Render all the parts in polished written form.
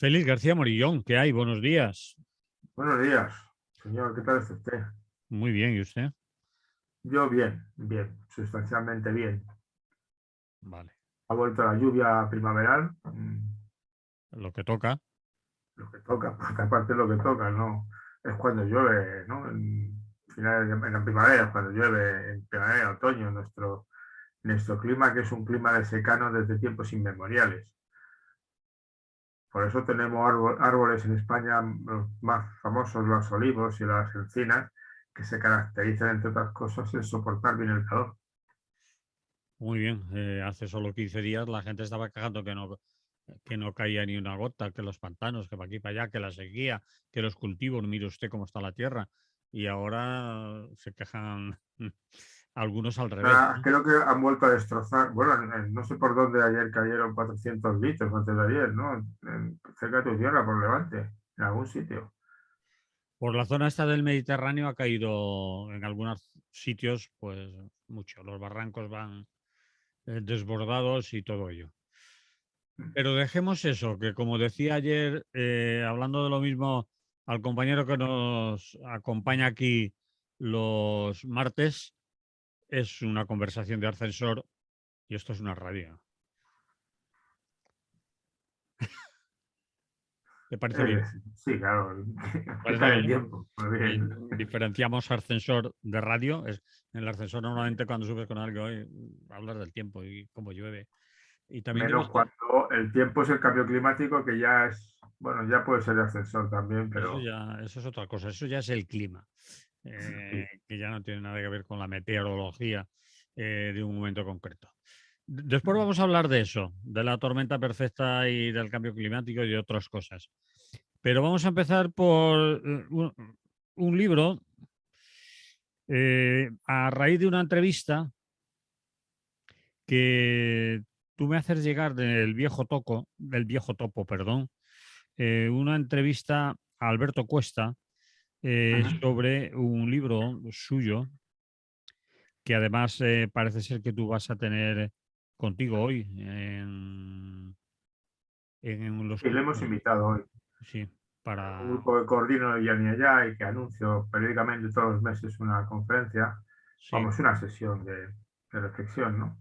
Félix García Morillón, ¿qué hay? Buenos días. Buenos días, señor. ¿Qué tal está usted? Muy bien, ¿y usted? Yo bien, bien, sustancialmente bien. Vale, Ha vuelto la lluvia primaveral, lo que toca. lo que toca, porque aparte lo que toca, ¿no? Es cuando llueve, ¿no? En la primavera, cuando llueve, en primavera, otoño, nuestro clima, que es un clima de secano desde tiempos inmemoriales. Por eso tenemos árboles en España, los más famosos, los olivos y las encinas, que se caracterizan, entre otras cosas, en soportar bien el calor. Muy bien. Hace solo 15 días la gente estaba quejando que no caía ni una gota, que los pantanos, que para aquí para allá, que la sequía, que los cultivos, mire usted cómo está la tierra. Y ahora se quejan algunos al revés, ¿no? Creo que han vuelto a destrozar, bueno, no sé por dónde ayer cayeron 400 litros antes de ayer, ¿no? Cerca de tu tierra, por Levante, en algún sitio. Por la zona esta del Mediterráneo ha caído en algunos sitios, pues mucho. Los barrancos van desbordados y todo ello. Pero dejemos eso, que como decía ayer, hablando de lo mismo al compañero que nos acompaña aquí los martes, es una conversación de ascensor y esto es una radio. ¿Te parece Eh, bien? sí, claro, ¿qué Parece tal el bien, ¿no? tiempo? Pues bien. Diferenciamos ascensor de radio. En el ascensor normalmente cuando subes con algo hablas del tiempo y cómo llueve. Y también de Menos cuando el tiempo es el cambio climático, que ya es, bueno, ya puede ser de ascensor también, pero eso es otra cosa, eso ya es el clima, sí. que ya no tiene nada que ver con la meteorología de un momento concreto. Después vamos a hablar de eso, de la tormenta perfecta y del cambio climático y de otras cosas. Pero vamos a empezar por un libro a raíz de una entrevista que tú me haces llegar del viejo topo, perdón, una entrevista a Alberto Cuesta Ujú. sobre un libro suyo que además parece ser que tú vas a tener contigo hoy en los Y le hemos cursos. invitado hoy. Sí, Un para... grupo que coordino ya ni allá y que anuncio periódicamente todos los meses una conferencia, Sí. vamos, una sesión de reflexión, ¿no?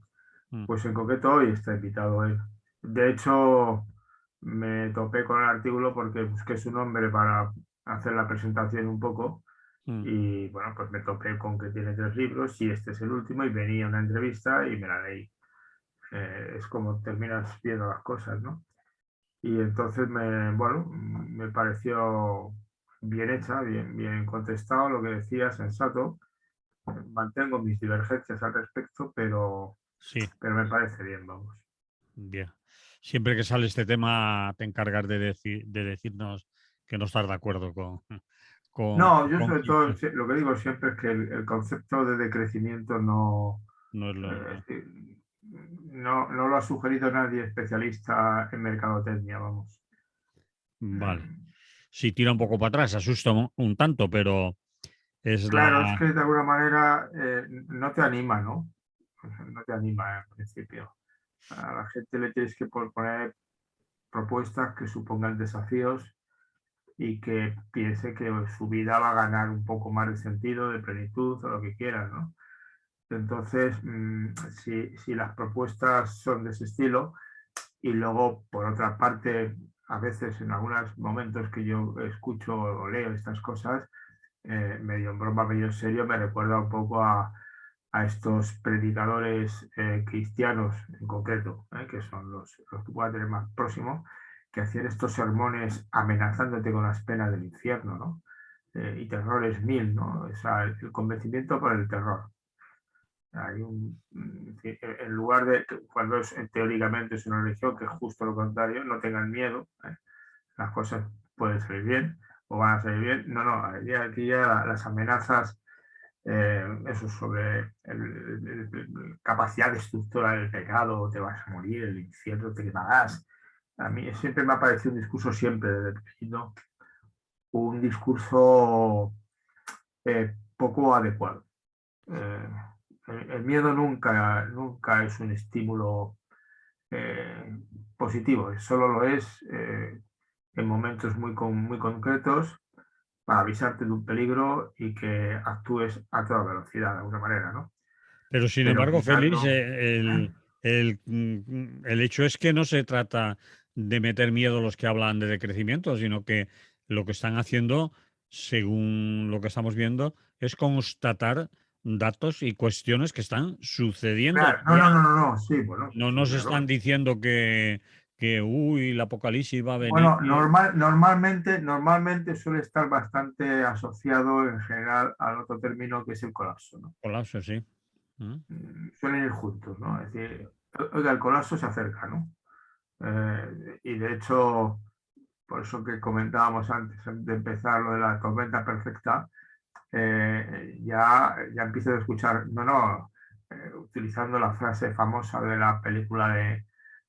Mm, Pues en concreto hoy está invitado él. De hecho, me topé con el artículo porque busqué su nombre para hacer la presentación un poco mm. y bueno, pues me topé con que tiene 3 libros y este es el último y venía una entrevista y me la leí. Es como terminas viendo las cosas, ¿no? Y entonces bueno, me pareció bien hecha, bien contestado lo que decía, sensato. Mantengo mis divergencias al respecto, Sí, pero me parece bien, vamos. bien. Siempre que sale este tema te encargas de decirnos que no estás de acuerdo No, yo con sobre todo quien lo que digo siempre es que el concepto de decrecimiento no es lo... eh, no lo ha sugerido nadie especialista en mercadotecnia, vamos. Vale. Mm, Sí, tira un poco para atrás, asusta un tanto, pero es la... Claro, es que de alguna manera no te anima, ¿no? No te anima en principio. A la gente le tienes que proponer propuestas que supongan desafíos y que piense que su vida va a ganar un poco más de sentido, de plenitud o lo que quieras, ¿no? Entonces, si las propuestas son de ese estilo y luego, por otra parte, a veces en algunos momentos que yo escucho o leo estas cosas, medio en broma, medio en serio, me recuerda un poco a estos predicadores cristianos en concreto, que son los que pueda tener más próximo, que hacían estos sermones amenazándote con las penas del infierno, ¿no? Y terrores mil, ¿no? O sea, el convencimiento por el terror. Hay en lugar de, cuando teóricamente es una religión, que es justo lo contrario, no tengan miedo, las cosas pueden salir bien o van a salir bien. No, no, aquí ya las amenazas, eso sobre capacidad destructora del pecado, te vas a morir, el infierno te quemarás. A mí siempre me ha parecido un discurso, siempre desde pequeño, un discurso poco adecuado. Eh, el miedo nunca es un estímulo eh, positivo, solo lo es en momentos muy concretos para avisarte de un peligro y que actúes a toda velocidad de alguna manera, ¿no? Pero sin Pero embargo, Félix, quitando... el hecho es que no se trata de meter miedo a los que hablan de decrecimiento, sino que lo que están haciendo, según lo que estamos viendo, es constatar datos y cuestiones que están sucediendo Claro, no, ya. no, no, no, no, sí, bueno, No sí, nos claro. están diciendo que uy, el apocalipsis va a venir. Bueno, normalmente suele estar bastante asociado en general al otro término que es el colapso, ¿no? Colapso, sí. ¿Mm? Suelen ir juntos, ¿no? Es decir, oiga, el colapso se acerca, ¿no? Y de hecho, por eso que comentábamos antes de empezar lo de la tormenta perfecta, ya empiezo a escuchar, utilizando la frase famosa de la película de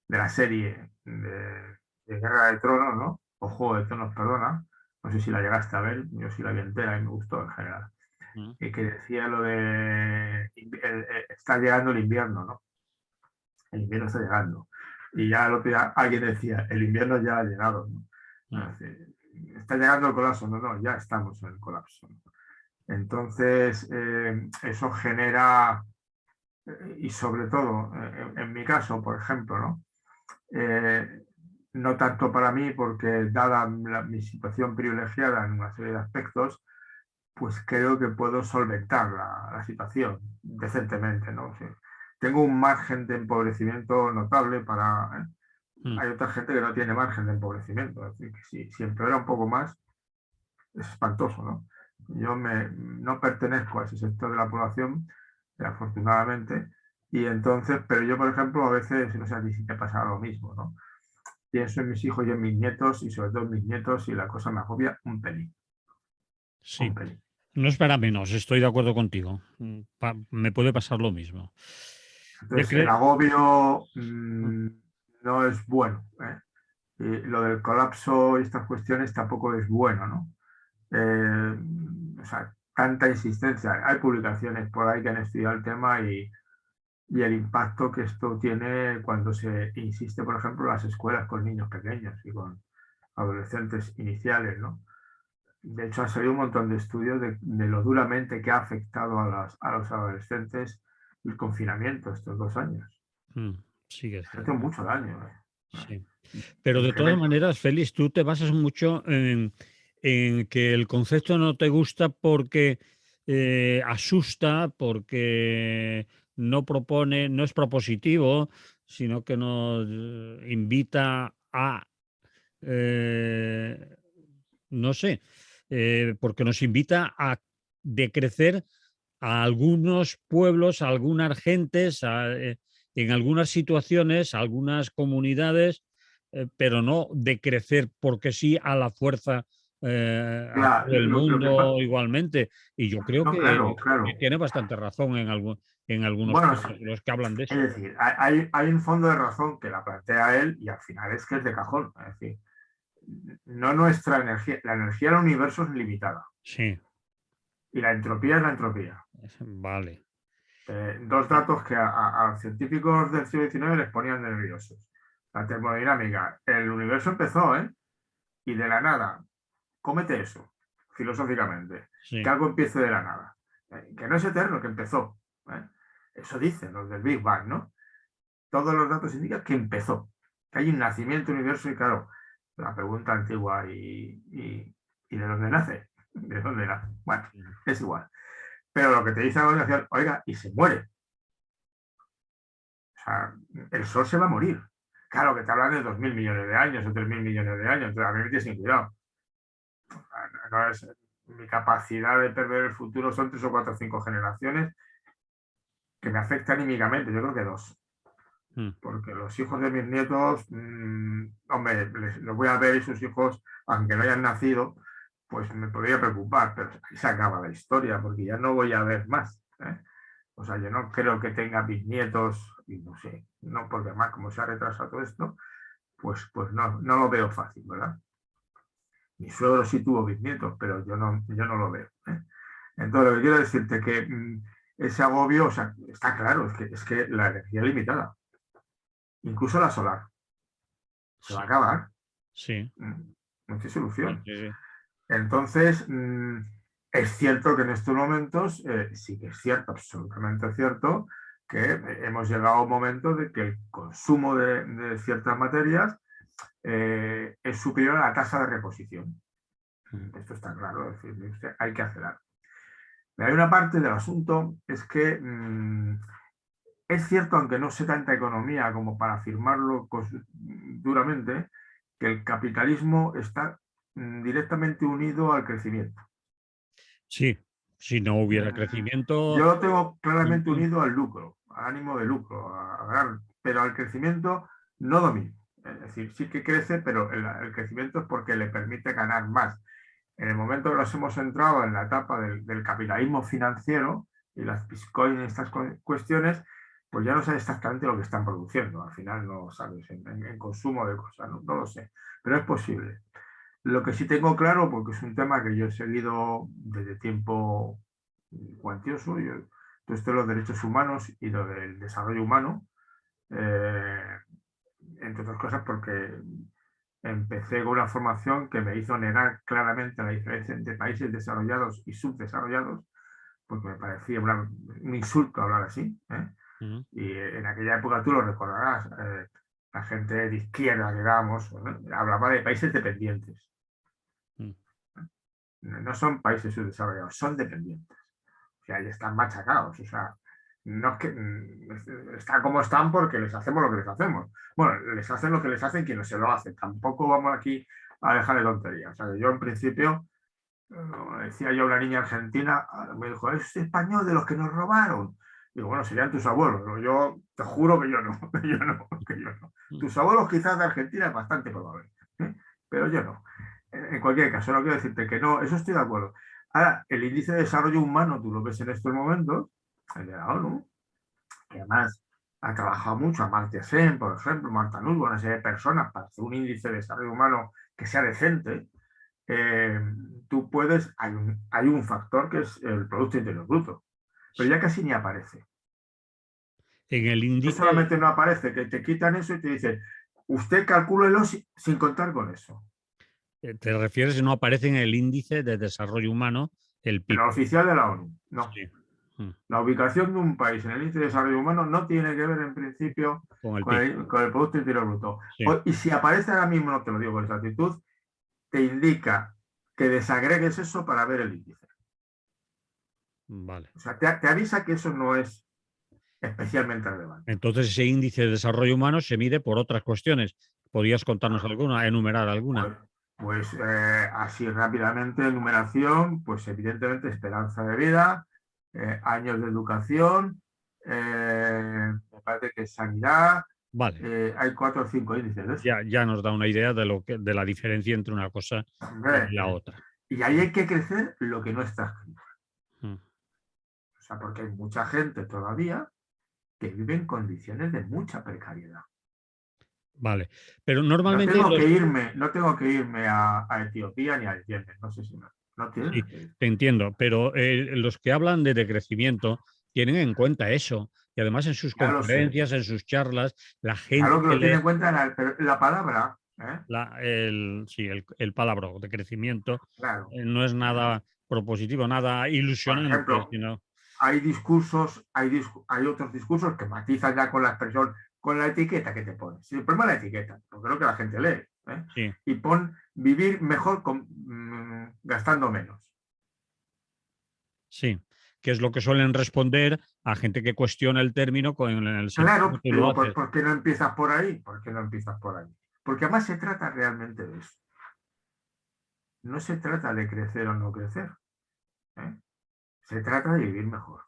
la serie de Guerra de Tronos, ¿no? O Juego de Tronos, perdona. No sé si la llegaste a ver, yo sí la vi entera y me gustó en general. ¿Mm? Y que decía lo de está llegando el invierno, ¿no? El invierno está llegando. Y ya el otro día alguien decía, el invierno ya ha llegado, ¿no? ¿Mm? Es decir, está llegando el colapso, no, ya estamos en el colapso, ¿no? Entonces, eso genera, y sobre todo, en mi caso, por ejemplo, ¿no? No tanto para mí, porque dada mi situación privilegiada en una serie de aspectos, pues creo que puedo solventar la situación decentemente, ¿no? O sea, tengo un margen de empobrecimiento notable para... ¿Mm? Hay otra gente que no tiene margen de empobrecimiento, es decir, que si empeora un poco más, es espantoso, ¿no? No pertenezco a ese sector de la población, afortunadamente, y entonces, pero yo, por ejemplo, a veces, no sé a ti si te pasa lo mismo, ¿no? Pienso en mis hijos y en mis nietos, y sobre todo en mis nietos, y la cosa me agobia un pelín, un Sí. pelín. No es para menos, estoy de acuerdo contigo. Me puede pasar lo mismo. Entonces, el agobio no es bueno, ¿eh? Y lo del colapso y estas cuestiones tampoco es bueno, ¿no? O sea, tanta insistencia. Hay publicaciones por ahí que han estudiado el tema y el impacto que esto tiene cuando se insiste, por ejemplo, en las escuelas con niños pequeños y con adolescentes iniciales, ¿no? De hecho, ha salido un montón de estudios de lo duramente que ha afectado a los adolescentes el confinamiento estos 2 años. Sí que es Ha hecho cierto. mucho daño. Sí. Pero de todas Tremendo. maneras, Félix, tú te basas mucho en que el concepto no te gusta porque asusta, porque no propone, no es propositivo, sino que nos invita a, eh, no sé, porque nos invita a decrecer a algunos pueblos, a algunas gentes, en algunas situaciones, a algunas comunidades, pero no de crecer porque sí a la fuerza a Mira, todo el lo que pasa, mundo igualmente. Y yo creo no, claro, que claro. tiene bastante razón en algunos Bueno, sí. casos los que hablan de Es eso. decir, hay un fondo de razón que la plantea él y al final es que es de cajón. Es decir, no nuestra energía, la energía del universo es limitada Sí, y la entropía es la entropía. vale. Dos datos que a los científicos del siglo XIX les ponían nerviosos. La termodinámica, el universo empezó, ¿eh? Y de la nada, cómete eso, filosóficamente, que Sí. algo empiece de la nada, que no es eterno, que empezó. ¿Eh? Eso dicen los del Big Bang, ¿no? Todos los datos indican que empezó, que hay un nacimiento universo y claro, la pregunta antigua y ¿de dónde nace? ¿De dónde nace? Bueno, es igual. Pero lo que te dice la organización, oiga, y se muere. O sea, el Sol se va a morir. Claro que te hablan de 2.000 millones de años o 3.000 millones de años, entonces a mí me tienes sin cuidado. No es, mi capacidad de perder el futuro son 3 o 4 o 5 generaciones que me afectan anímicamente, yo creo que 2. Mm. Porque los hijos de mis nietos, hombre, los voy a ver y sus hijos, aunque no hayan nacido, pues me podría preocupar, pero ahí se acaba la historia, porque ya no voy a ver más. ¿Eh? O sea, yo no creo que tenga bisnietos, y no sé, no, porque además como se ha retrasado todo esto, pues no lo veo fácil, ¿verdad? Mi suegro sí tuvo bisnietos, pero yo no lo veo. ¿Eh? Entonces, lo que quiero decirte que ese agobio, o sea, está claro, es que la energía es limitada, incluso la solar, se va a Sí, acabar. sí. no tiene Sí, solución. sí, sí. Entonces, es cierto que en estos momentos, sí que es cierto, absolutamente cierto, que hemos llegado a un momento de que el consumo de ciertas materias es superior a la tasa de reposición. Esto está claro, es decir, hay que hacer algo. Pero hay una parte del asunto, es que es cierto, aunque no sé tanta economía como para afirmarlo duramente, que el capitalismo está directamente unido al crecimiento. Sí, si no hubiera Yo crecimiento, lo tengo claramente mm, unido al lucro, al ánimo de lucro, a ganar, pero al crecimiento no domino. Es decir, sí que crece, pero el crecimiento es porque le permite ganar más. En el momento que nos hemos entrado en la etapa del capitalismo financiero y las bitcoins y estas cuestiones, pues ya no sé exactamente lo que están produciendo. Al final no sabes en consumo de cosas, no lo sé, pero es posible. Lo que sí tengo claro, porque es un tema que yo he seguido desde tiempo cuantioso, todo esto de los derechos humanos y lo del desarrollo humano, eh, entre otras cosas porque empecé con una formación que me hizo negar claramente la diferencia entre países desarrollados y subdesarrollados, porque me parecía un insulto hablar así. mm, Y en aquella época tú lo recordarás, la gente de izquierda, digamos, hablaba de países dependientes. mm. No son países subdesarrollados, son dependientes. O sea, y están machacados. O sea, no es que están como están porque les hacemos lo que les hacemos. Bueno, les hacen lo que les hacen quienes se lo hacen. Tampoco vamos aquí a dejar de tonterías. O sea, que yo en principio, decía yo a una niña argentina, me dijo, es español de los que nos robaron. Digo, bueno, serían tus abuelos. ¿No? Yo te juro que yo no, que yo no, que yo no. Mm. Tus abuelos quizás de Argentina es bastante probable, ¿eh? Pero yo no. En cualquier caso, no quiero decirte que no, eso estoy de acuerdo. Ahora, el índice de desarrollo humano, tú lo ves en estos momentos, el de la ONU, que además ha trabajado mucho, Amartya Sen, por ejemplo, Marta Nussbaum, una serie de personas para hacer un índice de desarrollo humano que sea decente. eh, Tú puedes, hay un factor que es el Producto Interior Bruto, pero ya casi ni aparece. En el No índice, solamente no aparece, que te quitan eso y te dicen, usted calcúlelo sin contar con eso. te refieres, no aparece en el índice de desarrollo humano el En PIB. la oficial de la ONU, no. Sí, mm, La ubicación de un país en el índice de desarrollo humano no tiene que ver en principio con el con PIB. con el Producto Interior Bruto. Sí, Y si aparece ahora mismo, no te lo digo con exactitud, te indica que desagregues eso para ver el índice. vale. O sea, te avisa que eso no es especialmente relevante. Entonces ese índice de desarrollo humano se mide por otras cuestiones. ¿Podrías contarnos Claro. alguna, enumerar alguna? Pues, así rápidamente, numeración, pues evidentemente esperanza de vida, años de educación, me parece que sanidad, Vale, hay 4 o 5 índices de eso. ya nos da una idea de lo que, de la diferencia entre una cosa y Hombre, la otra. y ahí hay que crecer lo que no está escrito. Mm, O sea, porque hay mucha gente todavía que vive en condiciones de mucha precariedad. vale, pero No normalmente tengo que los, irme, no tengo que irme a Etiopía ni a Yemen, no sé si no sí, tienen que ir. te entiendo, pero los que hablan de decrecimiento tienen en cuenta eso. Y además en sus Ya lo sé, conferencias, en sus charlas, la gente claro que que lo tiene lee en cuenta pero la palabra, sí, el palabra de crecimiento claro. no es nada propositivo, nada Por ilusionante, ejemplo, sino hay discursos, hay otros discursos que matizan ya con la expresión, con la etiqueta que te pones. Si el problema es la etiqueta, porque es lo que la gente lee. sí, Y pon vivir mejor gastando menos. sí, que es lo que suelen responder a gente que cuestiona el término en el sentido que Claro, tú lo digo, haces. ¿por qué no empiezas por ahí? ¿Por qué no empiezas por ahí? Porque además se trata realmente de eso. No se trata de crecer o no crecer. ¿eh? Se trata de vivir mejor.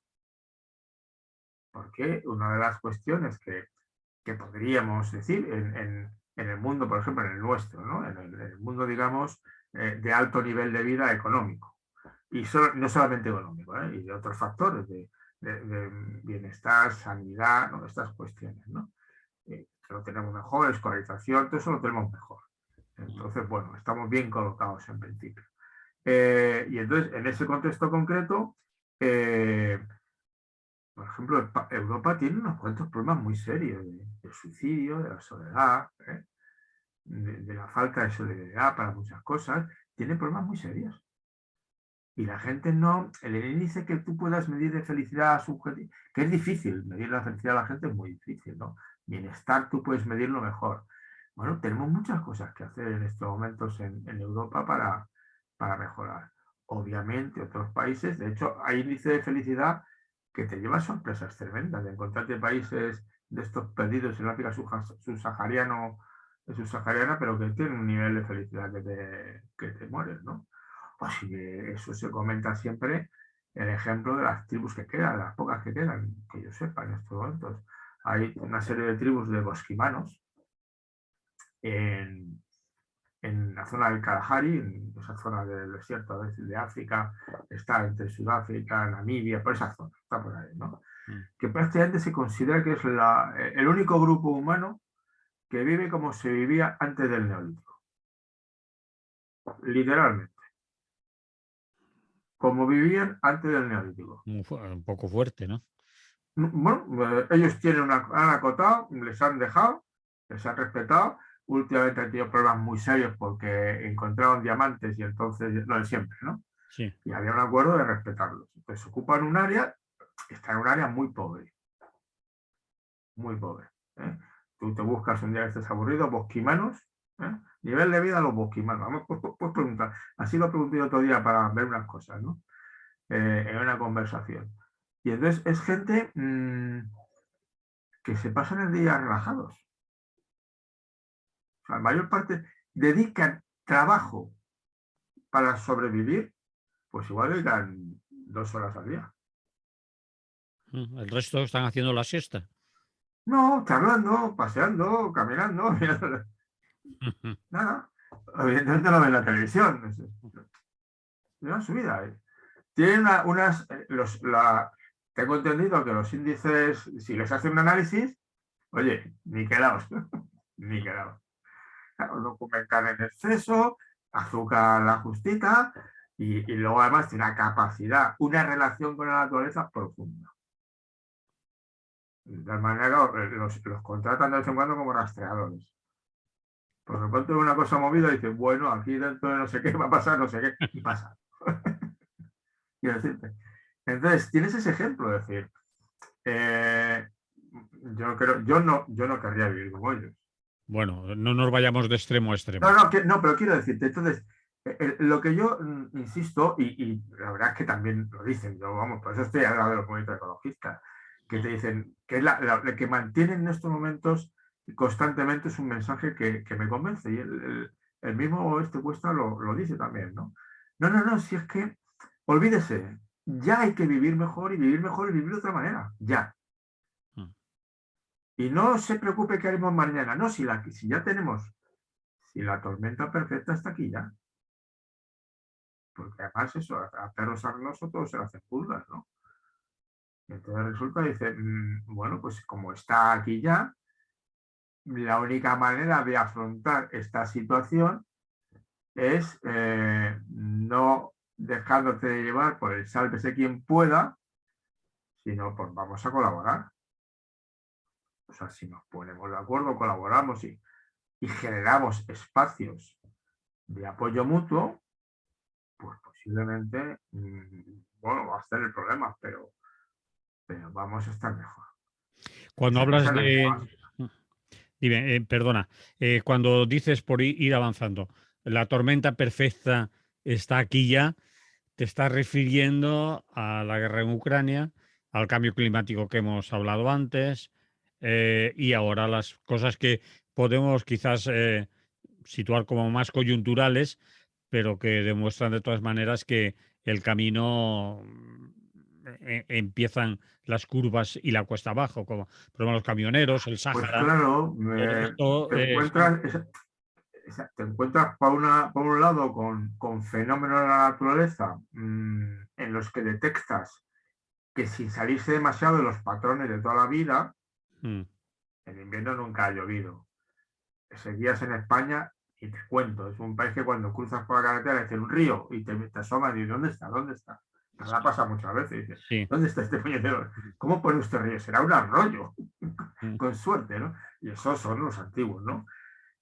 Porque una de las cuestiones que podríamos decir en el mundo, por ejemplo, en el nuestro, ¿no? En el mundo, digamos, de alto nivel de vida económico. Y no solamente económico, y de otros factores, de bienestar, sanidad, ¿no? Estas cuestiones, ¿no? Que lo tenemos mejor, escolarización, todo eso lo tenemos mejor. Entonces, bueno, estamos bien colocados en principio. Y entonces, en ese contexto concreto, eh, por ejemplo, Europa tiene unos cuantos problemas muy serios de suicidio, de la soledad. de la falta de solidaridad para muchas cosas, tiene problemas muy serios. Y la gente no, el índice que tú puedas medir de felicidad subjetiva, que es difícil, medir la felicidad de la gente es muy difícil, ¿no? Bienestar tú puedes medirlo mejor. Bueno, tenemos muchas cosas que hacer en estos momentos en Europa para mejorar. Obviamente, otros países, de hecho, hay índice de felicidad que te lleva sorpresas tremendas, de encontrarte países de estos perdidos en África subsahariana, pero que tienen un nivel de felicidad que te mueres, ¿no? Pues eso se comenta siempre el ejemplo de las tribus que quedan, las pocas que quedan, que yo sepa en estos momentos. Hay una serie de tribus de bosquimanos en la zona del Kalahari, en esa zona del desierto a veces de África, está entre Sudáfrica, Namibia, por esa zona, está por ahí, ¿no? Que prácticamente se considera que es el único grupo humano que vive como se vivía antes del Neolítico. Literalmente. Como vivían antes del Neolítico. Un poco fuerte, ¿no? Bueno, ellos han acotado, les han dejado, les han respetado. Últimamente han tenido problemas muy serios porque encontraron diamantes y entonces, lo de siempre, ¿no? Sí. Y había un acuerdo de respetarlos. Entonces ocupan un área, está en un área muy pobre. Muy pobre. ¿eh? Tú te buscas un día que estés aburrido, bosquimanos, nivel de vida a los bosquimanos. Vamos, pues preguntar. Así lo pregunté otro día para ver unas cosas, ¿no? En una conversación. Y entonces es gente que se pasan el día relajados. O sea, la mayor parte dedican trabajo para sobrevivir, pues igual dedican 2 horas al día. El resto están haciendo la siesta. No, charlando, paseando, caminando, nada. Evidentemente no ven la televisión. Llevan su vida. Tienen tengo entendido que los índices, si les hacen un análisis, oye, ni quedaos, ni quedaos. Claro, no comen carne en exceso, azúcar la justita, y luego además tiene una capacidad, una relación con la naturaleza profunda. De tal manera que los contratan de vez en cuando como rastreadores. Por lo tanto, una cosa movida y dicen, bueno, aquí dentro de no sé qué va a pasar, no sé qué, y pasa. Quiero decirte. Entonces, tienes ese ejemplo, es decir, yo no querría vivir como ellos. Bueno, no nos vayamos de extremo a extremo. No, pero quiero decirte, entonces, lo que yo insisto, y la verdad es que también lo dicen, yo vamos, por eso estoy al lado de los movimientos ecologistas, que te dicen que lo que mantienen en estos momentos constantemente es un mensaje que me convence, y el mismo Cuesta lo dice también, ¿no? No, si es que, olvídese, ya hay que vivir mejor y vivir mejor y vivir de otra manera, ya. Y no se preocupe que haremos mañana, no, si ya tenemos, si la tormenta perfecta está aquí ya. Porque además eso, a perros arnosos todos se le hacen pulgas, ¿no? Y entonces resulta, dice, bueno, pues como está aquí ya, la única manera de afrontar esta situación es no dejándote de llevar por el sálvese quien pueda, sino pues vamos a colaborar. O sea, si nos ponemos de acuerdo, colaboramos y generamos espacios de apoyo mutuo, pues posiblemente, bueno, va a ser el problema, pero vamos a estar mejor. Cuando hablas de... Dime, perdona, cuando dices por ir avanzando, la tormenta perfecta está aquí ya, te estás refiriendo a la guerra en Ucrania, al cambio climático que hemos hablado antes, y ahora las cosas que podemos quizás situar como más coyunturales, pero que demuestran de todas maneras que el camino empiezan las curvas y la cuesta abajo, como por ejemplo los camioneros, el Pues Sáhara. claro, Esto, te encuentras por un lado con fenómenos de la naturaleza en los que detectas que sin salirse demasiado de los patrones de toda la vida, en invierno nunca ha llovido. Seguías en España y te cuento, es un país que cuando cruzas por la carretera es un río y te asomas y dices, ¿dónde está? ¿Dónde está? Nos ha pasado muchas veces. Dices, sí. ¿Dónde está este puñetero? ¿Cómo pone usted río? Será un arroyo, con suerte, ¿no? Y esos son los antiguos, ¿no?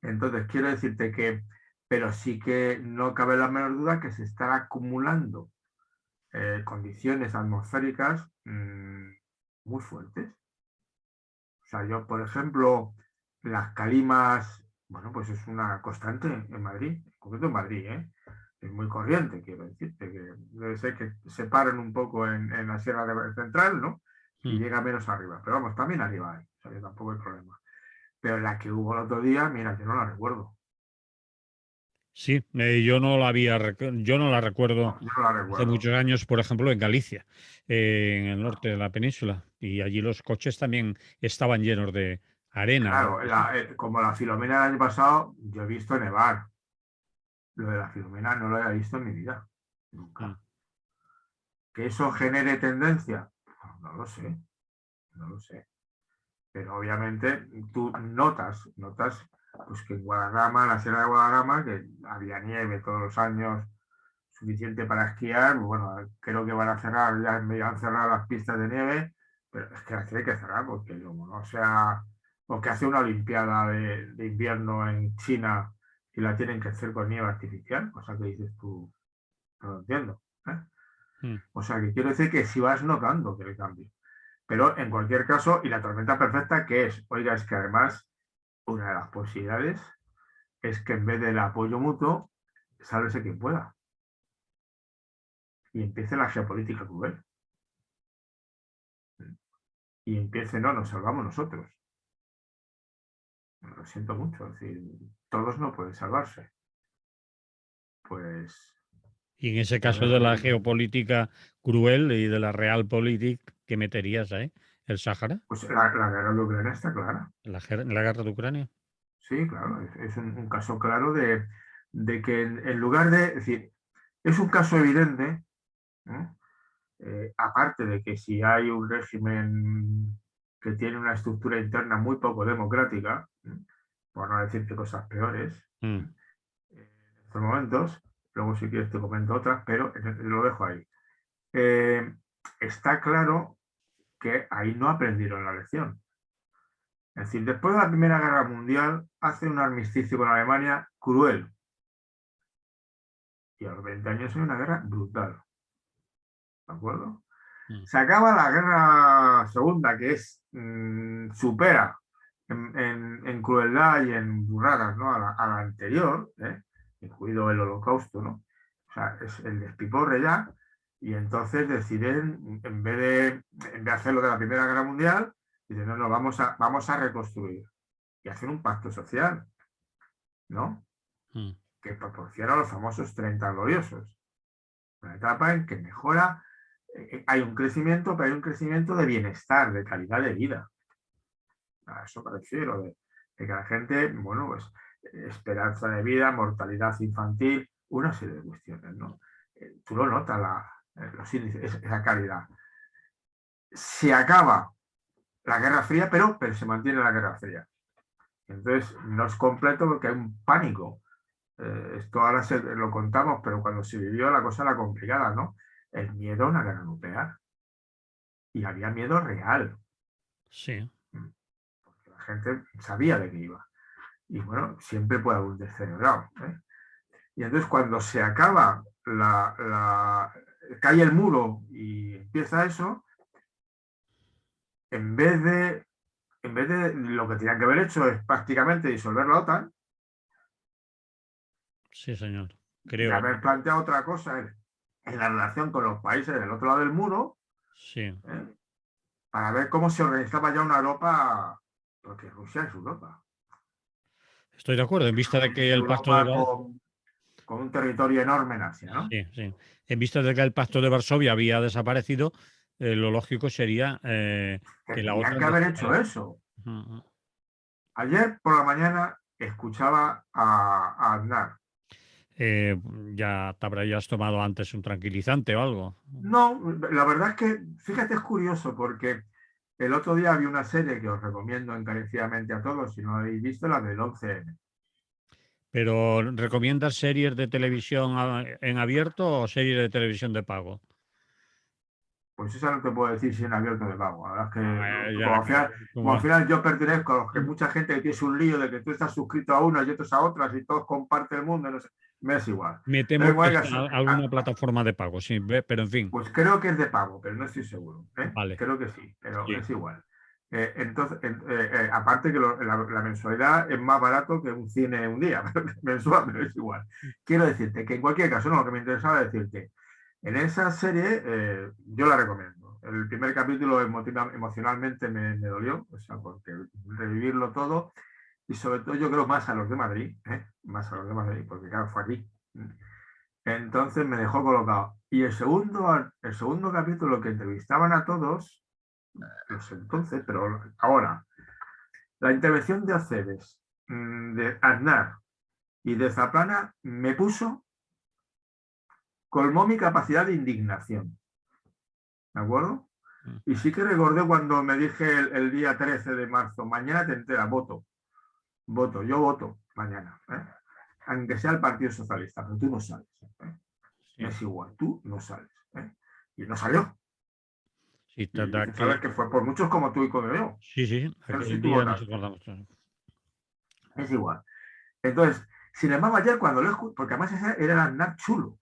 Entonces, quiero decirte que, pero sí que no cabe la menor duda que se están acumulando condiciones atmosféricas muy fuertes. O sea, yo, por ejemplo, las calimas, bueno, pues es una constante en Madrid, en concreto en Madrid, ¿eh? Es muy corriente, quiero decirte, que debe ser que se paren un poco en la Sierra Central, ¿no? Y Mm. llega menos arriba. Pero vamos, también arriba hay, o sea, que tampoco hay problema. Pero la que hubo el otro día, mira, yo no la recuerdo. Sí, yo no la yo no la recuerdo No, yo no la hace recuerdo. muchos años, por ejemplo, en Galicia, en el norte de la península, y allí los coches también estaban llenos de arena o algo Claro, así. como la Filomena del año pasado, yo he visto nevar. Lo de la Filomena no lo había visto en mi vida, Mm. nunca. ¿Que eso genere tendencia? Pues no lo sé, no lo sé. Pero obviamente tú notas pues que en Guadarrama, en la Sierra de Guadarrama, que había nieve todos los años suficiente para esquiar, bueno, creo que van a cerrar, ya me han cerrado las pistas de nieve, pero es que las tiene que cerrar porque como no sea, o que hace una olimpiada de invierno en China y la tienen que hacer con nieve artificial, cosa que dices tú, no lo entiendo. ¿Eh? Mm. O sea, que quiero decir que si vas notando que le cambia. Pero en cualquier caso, y la tormenta perfecta, ¿qué es? Oiga, es que además una de las posibilidades es que en vez del apoyo mutuo, sálvese quien pueda. Y empiece la geopolítica cruel. Y empiece, no, nos salvamos nosotros. Lo siento mucho, es decir, todos no pueden salvarse. Pues Y en ese ya caso ves, de la geopolítica cruel y de la realpolitik, ¿qué meterías ahí? ¿El Sáhara? pues la guerra de Ucrania está clara. La guerra de Ucrania? Sí, claro, es un caso claro de que en lugar de, es decir, es un caso evidente, ¿no? Aparte de que si hay un régimen que tiene una estructura interna muy poco democrática, por no decirte cosas peores, Mm. en estos momentos, luego si quieres te comento otras, pero lo dejo ahí. Está claro que ahí no aprendieron la lección. Es decir, después de la Primera Guerra Mundial, hace un armisticio con Alemania cruel. Y a los 20 años hay una guerra brutal. ¿De acuerdo? Mm. Se acaba la guerra segunda, que es supera en crueldad y en burradas, ¿no? a la anterior, incluido el holocausto, ¿no? O sea, es el despiporre ya, y entonces deciden, en vez de hacerlo de la Primera Guerra Mundial, dicen, no, no, vamos a reconstruir. Y hacen un pacto social, ¿no? Mm. Que proporciona los famosos 30 gloriosos. Una etapa en que mejora, hay un crecimiento, pero hay un crecimiento de bienestar, de calidad de vida. A eso me refiero, de que la gente, bueno, pues esperanza de vida, mortalidad infantil, una serie de cuestiones, ¿no? Tú lo notas, los índices, esa calidad. Se acaba la Guerra Fría, pero se mantiene la Guerra Fría. Entonces, no es completo porque hay un pánico. Esto ahora lo contamos, pero cuando se vivió la cosa era complicada, ¿no? El miedo a una guerra nuclear. Y había miedo real. Sí. Porque la gente sabía de qué iba. Y bueno, siempre puede haber un descerebrado. Y entonces cuando se acaba cae el muro y empieza eso, en vez de, en vez de lo que tenían que haber hecho es prácticamente disolver la OTAN Sí, señor. y Creo. haber planteado otra cosa en la relación con los países del otro lado del muro, Sí. ¿eh? Para ver cómo se organizaba ya una Europa, porque Rusia es Europa. Estoy de acuerdo. En vista de que el pacto de, Europa con un territorio enorme en Asia, ¿no? sí, sí. En vista de que el pacto de Varsovia había desaparecido, lo lógico sería que la Tendrían OTAN que haber hecho desapareciera. eso. Ujú. Ayer por la mañana escuchaba a Aznar. Eh, ya te habrías tomado antes un tranquilizante o algo. No, la verdad es que, fíjate, es curioso porque el otro día vi una serie que os recomiendo encarecidamente a todos, si no la habéis visto, la del 11M. Pero ¿recomiendas series de televisión en abierto o series de televisión de pago? Pues esa no te puedo decir si en abierto de pago. La verdad es que Ya, como al final yo pertenezco a los que mucha gente que tiene un lío de que tú estás suscrito a unas y otros a otras y todos comparten el mundo, no sé, me es igual. me Pero temo que es alguna plataforma de pago, sí, pero en fin, pues creo que es de pago, pero no estoy seguro. vale. Creo que sí, pero Sí. es igual. Entonces, aparte que la mensualidad es más barato que un cine un día, mensual, pero es igual. Quiero decirte que en cualquier caso, no, lo que me interesaba decirte, en esa serie yo la recomiendo. El primer capítulo emocionalmente me dolió, o sea, porque revivirlo todo, y sobre todo yo creo más a los de Madrid, más a los de Madrid, porque claro, fue aquí. Entonces me dejó colocado. Y el segundo capítulo que entrevistaban a todos, los entonces, pero ahora, la intervención de Aceves, de Aznar y de Zaplana me colmó mi capacidad de indignación. ¿De acuerdo? Y sí que recordé cuando me dije el día 13 de marzo, mañana te enteras, voto, yo voto mañana, aunque sea el Partido Socialista, pero tú no sales. Sí. Es igual, tú no sales. Y no salió. Sí, Y sabes que fue por muchos como tú y como yo. sí, Pero aquel sí tú día nos votaste. acordamos. Es igual. Entonces, sin embargo, ayer cuando lo escuché, porque además ese era el Aznar chulo,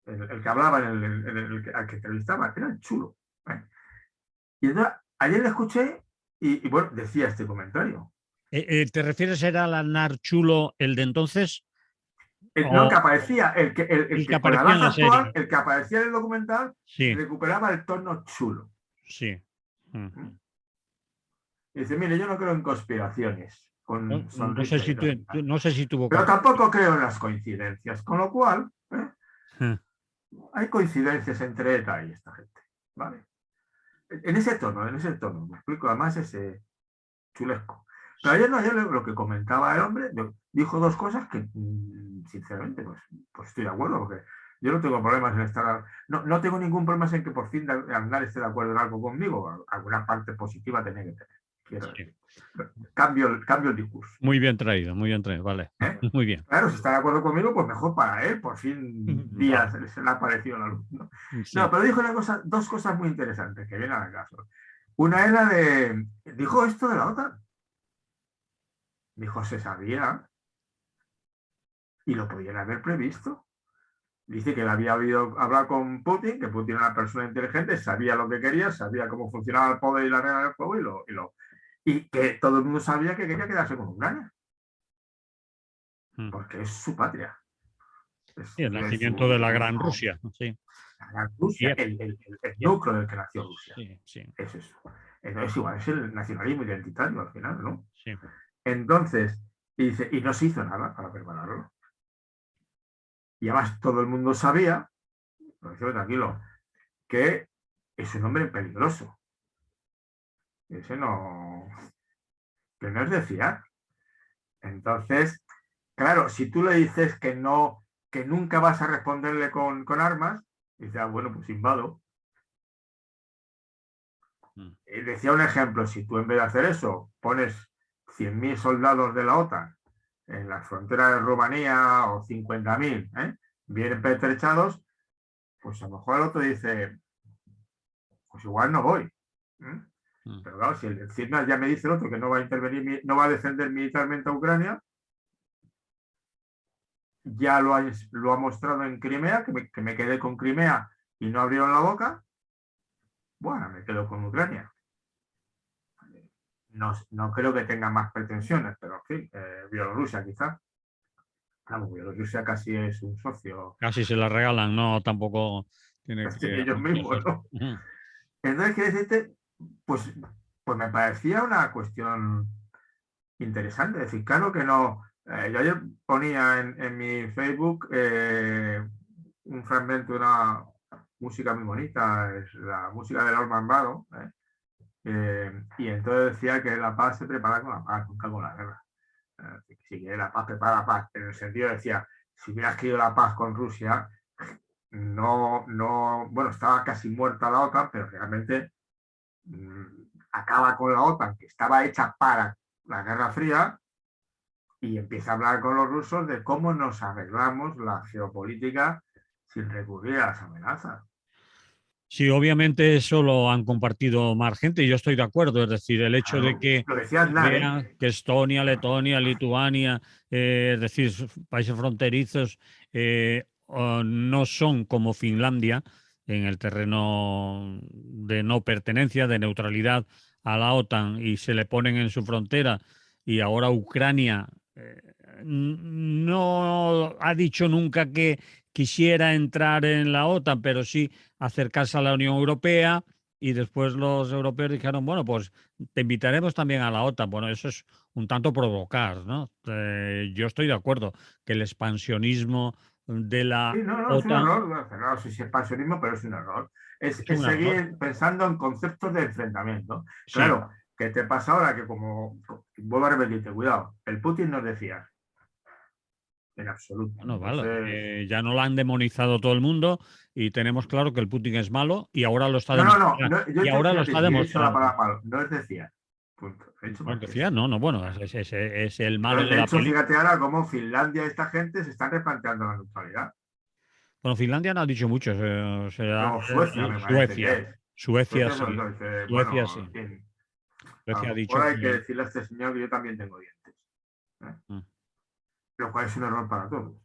el que hablaba, al que entrevistaba, era el chulo. Y entonces, ayer le escuché y bueno, decía este comentario. ¿Te refieres era al Aznar chulo el de entonces? No, que ¿O aparecía, el que que con la aparecía en edad la actual, serie? el que aparecía en el documental, Sí, recuperaba el tono chulo. sí. Y dice, mire, yo no creo en conspiraciones, con No sé sonrisa si irónica. no sé si tuvo Pero caso. tampoco creo en las coincidencias, con lo cual hay coincidencias entre ETA y esta gente. ¿Vale? En ese tono, me explico, además ese chulesco. Pero ayer lo que comentaba el hombre, dijo dos cosas que, sinceramente, pues estoy de acuerdo, porque yo no tengo problemas en estar, no tengo ningún problema en que por fin Aznar esté de acuerdo en algo conmigo, alguna parte positiva tiene que tener, quiero Sí. decir. Cambio el discurso. Muy bien traído, vale. Muy bien. Claro, si está de acuerdo conmigo, pues mejor para él, por fin Vale. se le ha aparecido la luz. ¿No? Sí. No, pero dijo dos cosas muy interesantes que vienen al caso. Una era dijo esto de la OTAN. Dijo, se sabía y lo podían haber previsto. Dice que le había oído hablar con Putin, que Putin era una persona inteligente, sabía lo que quería, sabía cómo funcionaba el poder y la regla del juego y que todo el mundo sabía que quería quedarse con Ucrania, porque es su patria. Sí, el nacimiento de la Gran Rusia. Sí. La Gran Rusia, el núcleo del que nació Rusia. Sí. Es eso. Es igual, es el nacionalismo identitario al final, ¿no? Sí. Entonces, dice, y no se hizo nada para prepararlo. Y además todo el mundo sabía, lo decía tranquilo, que es un hombre peligroso. Ese no, que no es de fiar. Entonces, claro, si tú le dices que no, que nunca vas a responderle con armas, dice, bueno, pues invado. Decía un ejemplo, si tú en vez de hacer eso pones 100.000 soldados de la OTAN en las fronteras de Rumanía o 50.000, bien pertrechados, pues a lo mejor el otro dice, pues igual no voy. Pero claro, si el CIRNAS ya me dice el otro que no va a intervenir, no va a defender militarmente a Ucrania, ya lo ha mostrado en Crimea, que me quedé con Crimea y no abrieron la boca, bueno, me quedo con Ucrania. No creo que tenga más pretensiones, pero en fin, Bielorrusia quizá. Vamos, Bielorrusia casi es un socio. Casi se la regalan, no, tampoco tiene que Ellos mismos, ¿no? Entonces, quiero decirte, pues me parecía una cuestión interesante. Es decir, claro que no. Yo ayer ponía en mi Facebook un fragmento de una música muy bonita, es la música de Norman Bado, y entonces decía que la paz se prepara con la paz, nunca con la guerra. Si quiere la paz, prepara la paz. En el sentido decía, si hubieras querido la paz con Rusia, bueno, estaba casi muerta la OTAN, pero realmente acaba con la OTAN, que estaba hecha para la Guerra Fría, y empieza a hablar con los rusos de cómo nos arreglamos la geopolítica sin recurrir a las amenazas. Sí, obviamente eso lo han compartido más gente y yo estoy de acuerdo. Es decir, el hecho de Claro, que lo decía se Aznar, ¿eh? vea que Estonia, Letonia, Lituania, es decir, países fronterizos, no son como Finlandia en el terreno de no pertenencia, de neutralidad a la OTAN y se le ponen en su frontera y ahora Ucrania no ha dicho nunca que quisiera entrar en la OTAN, pero sí acercarse a la Unión Europea y después los europeos dijeron, bueno, pues te invitaremos también a la OTAN. Bueno, eso es un tanto provocar, ¿no? Yo estoy de acuerdo que el expansionismo de Sí, la no, no, es un OTAN error. Bueno, no sé si es expansionismo, pero es un error. es Es un error. seguir pensando en conceptos de enfrentamiento. Sí, Claro, ¿qué te pasa ahora? Que como, vuelvo a repetirte, cuidado, el Putin nos decía, en absoluto. bueno, vale. Entonces, Ya no la han demonizado todo el mundo y tenemos claro que el Putin es malo y ahora lo está no, no, no, demostrando. yo Y ahora lo fíjate, está si he dicho la demostrando. palabra malo, no es decía. Punto. He dicho No más que decía, eso. no, no, bueno, es el malo de De la hecho, peli. fíjate ahora cómo Finlandia y esta gente se están replanteando la neutralidad. Bueno, Finlandia no ha dicho mucho, será O Suecia, me parece que Suecia. es. Suecia Suecia sobre sí. todo dice, Suecia bueno, sí. en fin, a Suecia ha lo mejor dicho hay que que. decirle a este señor que yo también tengo dientes. ¿Eh? Mm, Lo cual es un error para todos.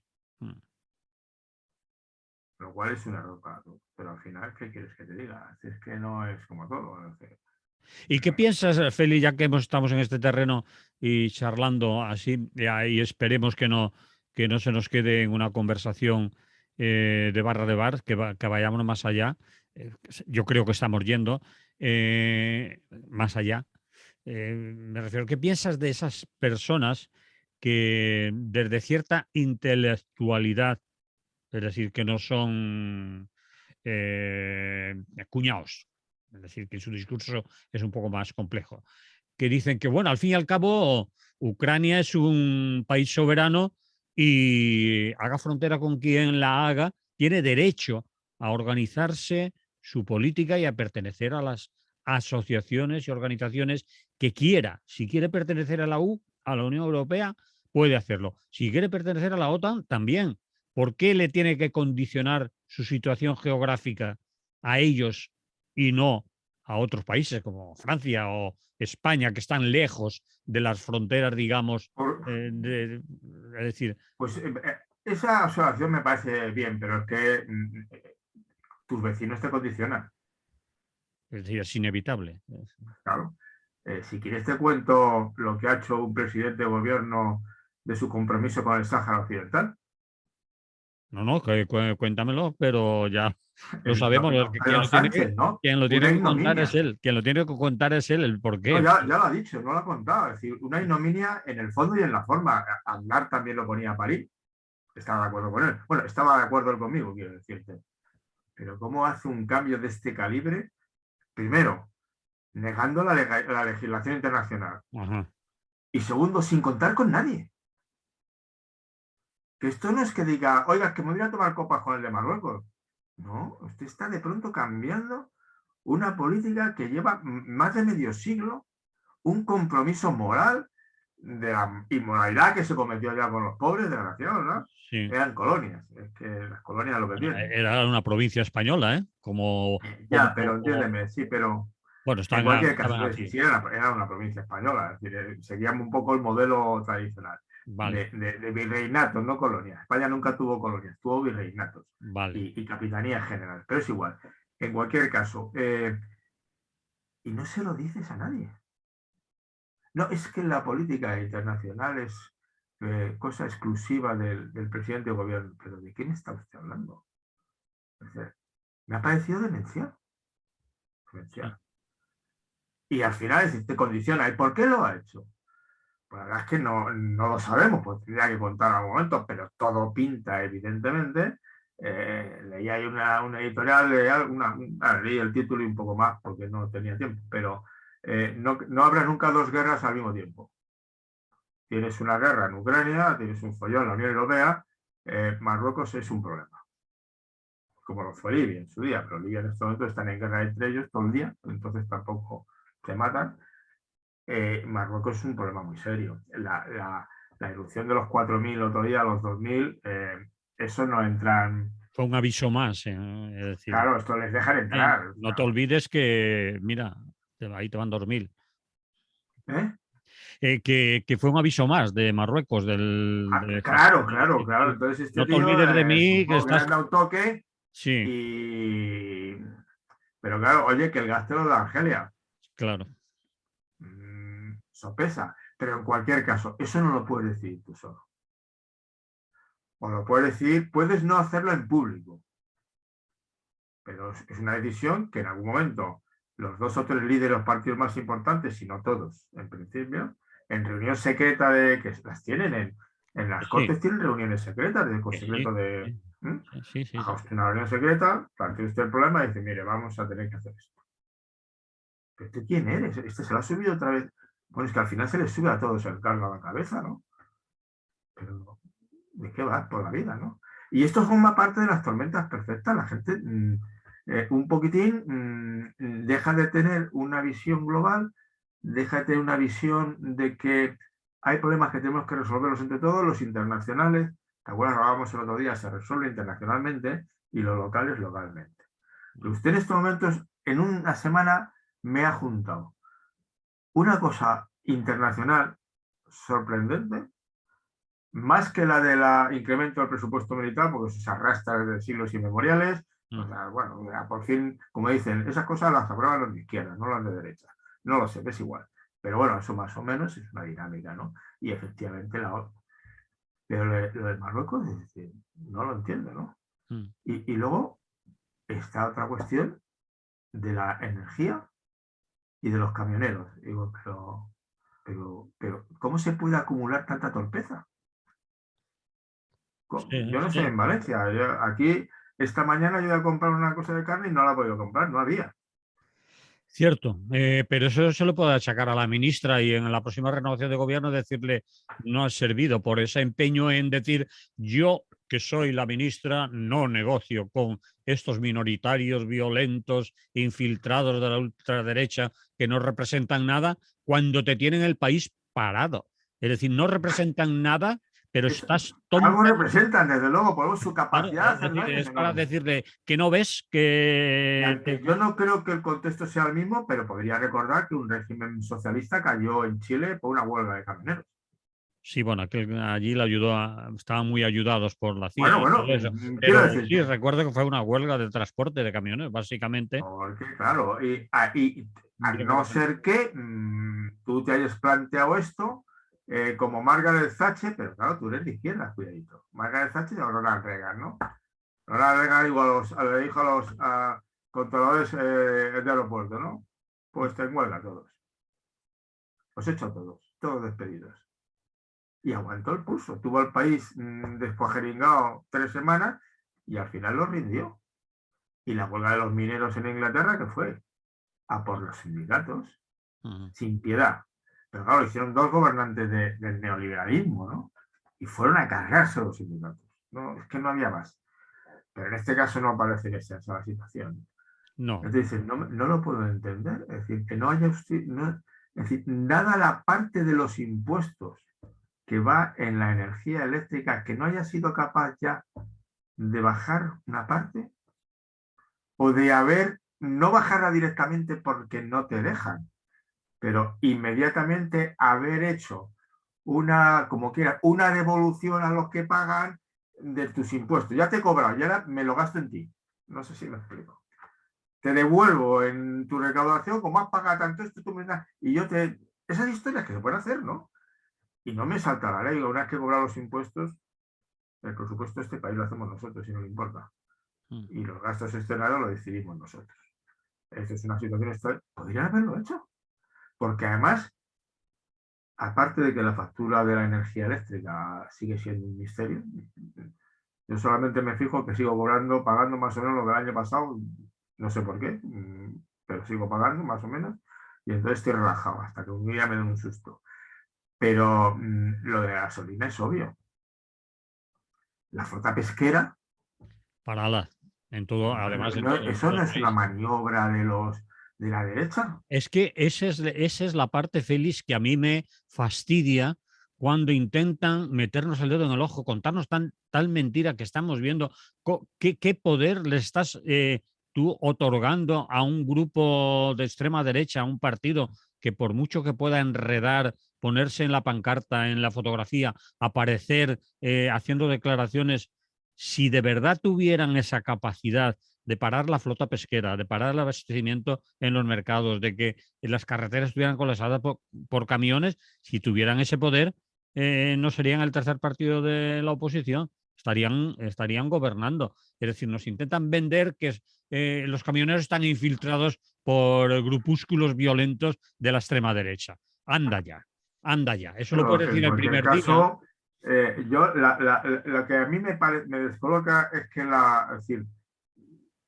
mm. Lo cual es un error para todos. Pero al final, ¿qué quieres que te diga? Es que no es como todo. Es que, ¿Y qué piensas, Feli, ya que estamos en este terreno y charlando así, y esperemos que no se nos quede en una conversación de barra de bar, que vayamos más allá? Yo creo que estamos yendo más allá. Me refiero, ¿qué piensas de esas personas que desde cierta intelectualidad, es decir, que no son cuñados, es decir, que su discurso es un poco más complejo, que dicen que, bueno, al fin y al cabo, Ucrania es un país soberano y haga frontera con quien la haga, tiene derecho a organizarse su política y a pertenecer a las asociaciones y organizaciones que quiera. Si quiere pertenecer a la a la Unión Europea, puede hacerlo. Si quiere pertenecer a la OTAN, también. ¿Por qué le tiene que condicionar su situación geográfica a ellos y no a otros países como Francia o España, que están lejos de las fronteras, digamos, por, es decir, pues esa observación me parece bien, pero es que tus vecinos te condicionan. es inevitable. Claro. Si quieres te cuento lo que ha hecho un presidente de gobierno de su compromiso con el Sáhara Occidental. No, no, cuéntamelo, pero ya lo sabemos, que Pedro Sánchez, ¿no? quien lo tiene Una que contar es ignominia. él, quien lo tiene que contar es él, el por No, qué. ya lo ha dicho, no lo ha contado. Es decir, una ignominia en el fondo y en la forma. Aznar también lo ponía a parir. Estaba de acuerdo con él. Bueno, estaba de acuerdo él conmigo, quiero decirte. Pero ¿cómo hace un cambio de este calibre? Primero, negando la legislación internacional. Ajá. Y segundo, sin contar con nadie. Que esto no es que diga, oiga, que me voy a tomar copas con el de Marruecos. No, usted está de pronto cambiando una política que lleva más de medio siglo, un compromiso moral de la inmoralidad que se cometió ya con los pobres, desgraciados, ¿no? Sí. Eran colonias, es que las colonias lo que Bueno, tienen. era una provincia española, ¿eh? Ya, pero entiéndeme, sí, pero Bueno, en cualquier caso, estaban es decir, aquí. sí era una provincia española, es decir, seguíamos un poco el modelo tradicional Vale, de virreinatos, no colonias. España nunca tuvo colonias, tuvo virreinatos vale. y capitanía general, pero es igual. En cualquier caso, y no se lo dices a nadie. No, es que la política internacional es cosa exclusiva del presidente de gobierno. ¿Pero de quién está usted hablando? O sea, me ha parecido demencial. Sí. Demencial. Y al final te condiciona. ¿Y por qué lo ha hecho? Pues la verdad es que no lo sabemos, pues tendría que contar algún momento, pero todo pinta, evidentemente. Leí ahí una editorial, leí el título y un poco más porque no tenía tiempo, pero no habrá nunca dos guerras al mismo tiempo. Tienes una guerra en Ucrania, tienes un follón en la Unión Europea, Marruecos es un problema, como lo fue Libia en su día, pero Libia en estos momentos están en guerra entre ellos todo el día, entonces tampoco se matan. Marruecos es un problema muy serio. La erupción de los 4.000 otro día, los 2.000, eso no entran. Fue un aviso más. Es decir, Claro, esto les dejan entrar. no te olvides que, mira, ahí te van 2.000. ¿Eh? Que fue un aviso más de Marruecos, de Claro, Hassan, claro, claro. Entonces este no te tío olvides de mí, que supongo que le estás... han dado un toque Sí, y... Pero claro, oye, que el gasto lo da Argelia. claro. Sopesa. Pero en cualquier caso, eso no lo puedes decir tú solo. O lo puedes decir, puedes no hacerlo en público. Pero es una decisión que en algún momento los 2 o 3 líderes de los partidos más importantes, si no todos, en principio, en reunión secreta que las tienen en las Sí, cortes, tienen reuniones secretas, de sí, secreto de... sí, sí. Baja usted una reunión secreta, plantea usted el problema y dice, mire, vamos a tener que hacer esto. ¿Pero tú quién eres? Este se lo ha subido otra vez. Bueno, es que al final se les sube a todos el cargo a la cabeza, ¿no? Pero, ¿de qué va por la vida, no? Y esto forma parte de las tormentas perfectas. La gente un poquitín deja de tener una visión global, deja de tener una visión de que hay problemas que tenemos que resolverlos entre todos, los internacionales, ¿te acuerdas? Hablábamos el otro día, se resuelve internacionalmente y los locales localmente. Pero usted en estos momentos, en una semana, me ha juntado una cosa internacional sorprendente, más que la del incremento del presupuesto militar, porque eso se arrastra desde siglos inmemoriales. O sea, bueno, por fin, como dicen, esas cosas las aprueban los de izquierda, no los de derecha. No lo sé, es igual. Pero bueno, eso más o menos es una dinámica, ¿no? Y efectivamente la otra. Pero lo de Marruecos, es decir, no lo entiendo, ¿no? Y luego está otra cuestión de la energía y de los camioneros. Digo, pero ¿cómo se puede acumular tanta torpeza? Yo no sé, en Valencia. Aquí, esta mañana yo iba a comprar una cosa de carne y no la he podido comprar, no había. Cierto, pero eso se lo puede achacar a la ministra y en la próxima renovación de gobierno decirle no ha servido por ese empeño en decir yo que soy la ministra no negocio con estos minoritarios violentos infiltrados de la ultraderecha que no representan nada cuando te tienen el país parado. Es decir, no representan nada, pero estás Algo tonto. representan, desde luego, por su Claro, capacidad de hacer daño. es para decirle que no ves que... Yo no creo que el contexto sea el mismo, pero podría recordar que un régimen socialista cayó en Chile por una huelga de camioneros. Sí, bueno, allí le estaban muy ayudados por la CIA Bueno, y todo eso. quiero Pero decir, sí, recuerdo que fue una huelga de transporte de camiones, básicamente. porque claro, y a no ser que tú te hayas planteado esto como Margaret Thatcher, pero claro, tú eres de izquierda, cuidadito. Margaret Thatcher o Ronald Reagan, ¿no? Ronald Reagan igual le dijo a los controladores de aeropuerto, ¿no? Pues te en huelga todos. Os echo a todos despedidos. Y aguantó el pulso. Tuvo el país descuajeringado 3 semanas y al final lo rindió. Y la huelga de los mineros en Inglaterra, que fue a por los sindicatos, sin piedad. Pero claro, hicieron 2 gobernantes del neoliberalismo, ¿no? Y fueron a cargarse los sindicatos. No, es que no había más. Pero en este caso no parece que sea esa la situación. No. Entonces, no lo puedo entender. Es decir, que no haya usted, es decir, dada la parte de los impuestos que va en la energía eléctrica, que no haya sido capaz ya de bajar una parte o de no bajarla directamente porque no te dejan, pero inmediatamente haber hecho como quiera, una devolución a los que pagan de tus impuestos. Ya te he cobrado y ahora me lo gasto en ti. No sé si me explico. Te devuelvo en tu recaudación, como has pagado tanto esto, tú me das, y yo te... Esas historias que se pueden hacer, ¿no? Y no me salta la ley. Una vez que cobrar los impuestos, el presupuesto de este país lo hacemos nosotros, si no le importa. Y los gastos externos lo decidimos nosotros. Esto es una situación extraña. Podrían haberlo hecho. Porque además, aparte de que la factura de la energía eléctrica sigue siendo un misterio, yo solamente me fijo que sigo pagando más o menos lo del año pasado, no sé por qué, pero sigo pagando más o menos, y entonces estoy relajado hasta que un día me den un susto. Pero lo de la gasolina es obvio. La flota pesquera... Parala. En todo, además... eso no es una maniobra de la derecha. Es que esa es la parte, Félix, que a mí me fastidia cuando intentan meternos el dedo en el ojo, contarnos tal mentira que estamos viendo. ¿Qué poder le estás tú otorgando a un grupo de extrema derecha, a un partido que por mucho que pueda enredar, ponerse en la pancarta, en la fotografía, aparecer haciendo declaraciones, si de verdad tuvieran esa capacidad de parar la flota pesquera, de parar el abastecimiento en los mercados, de que las carreteras estuvieran colapsadas por camiones, si tuvieran ese poder, no serían el tercer partido de la oposición, estarían gobernando. Es decir, nos intentan vender que los camioneros están infiltrados por grupúsculos violentos de la extrema derecha. Anda ya, anda ya. Eso lo Pero puedes decir en el cualquier primer día. caso, lo que a mí me descoloca es que es decir,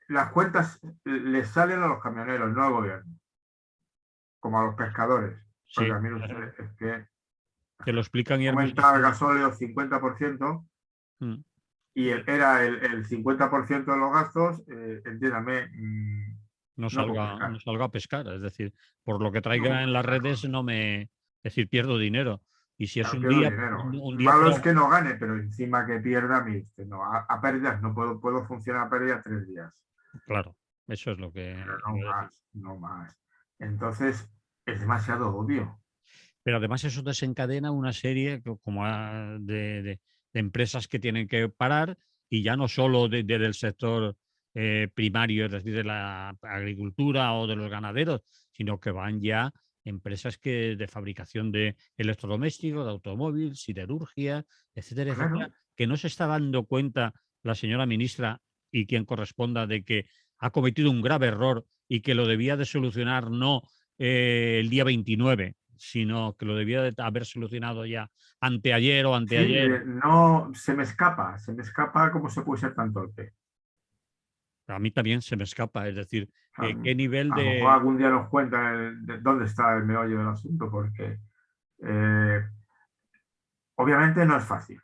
las cuentas les salen a los camioneros, no al gobierno, como a los pescadores. Porque Sí, a mí es que te lo explican y es muy aumentar el sencillo. gasóleo 50% Mm. y era el 50% de los gastos, entiéndame, no puedo No pescar. salga a pescar. Es decir, por lo que No traiga puedo en las pescar. redes no me... Es decir, pierdo dinero. Y si es Claro, un pierdo día, dinero. un día Malo es pro- que no gane, pero encima que pierda, no, a pérdidas no puedo funcionar a pérdidas 3 días. Claro, eso es lo Pero que no iba a decir. más, no más. Entonces, es demasiado obvio. Pero además eso desencadena una serie como de empresas que tienen que parar y ya no solo del sector primario, es decir, de la agricultura o de los ganaderos, sino que van ya empresas de fabricación de electrodomésticos, de automóvil, siderurgia, etcétera, etcétera, Claro. que no se está dando cuenta la señora ministra y quien corresponda de que ha cometido un grave error y que lo debía de solucionar no el día 29, sino que lo debía de haber solucionado ya anteayer o Sí, anteayer. no, se me escapa cómo se puede ser tan torpe. A mí también se me escapa, es decir, A, qué nivel a lo mejor de... algún día nos cuentan dónde está el meollo del asunto, porque eh, obviamente no es fácil.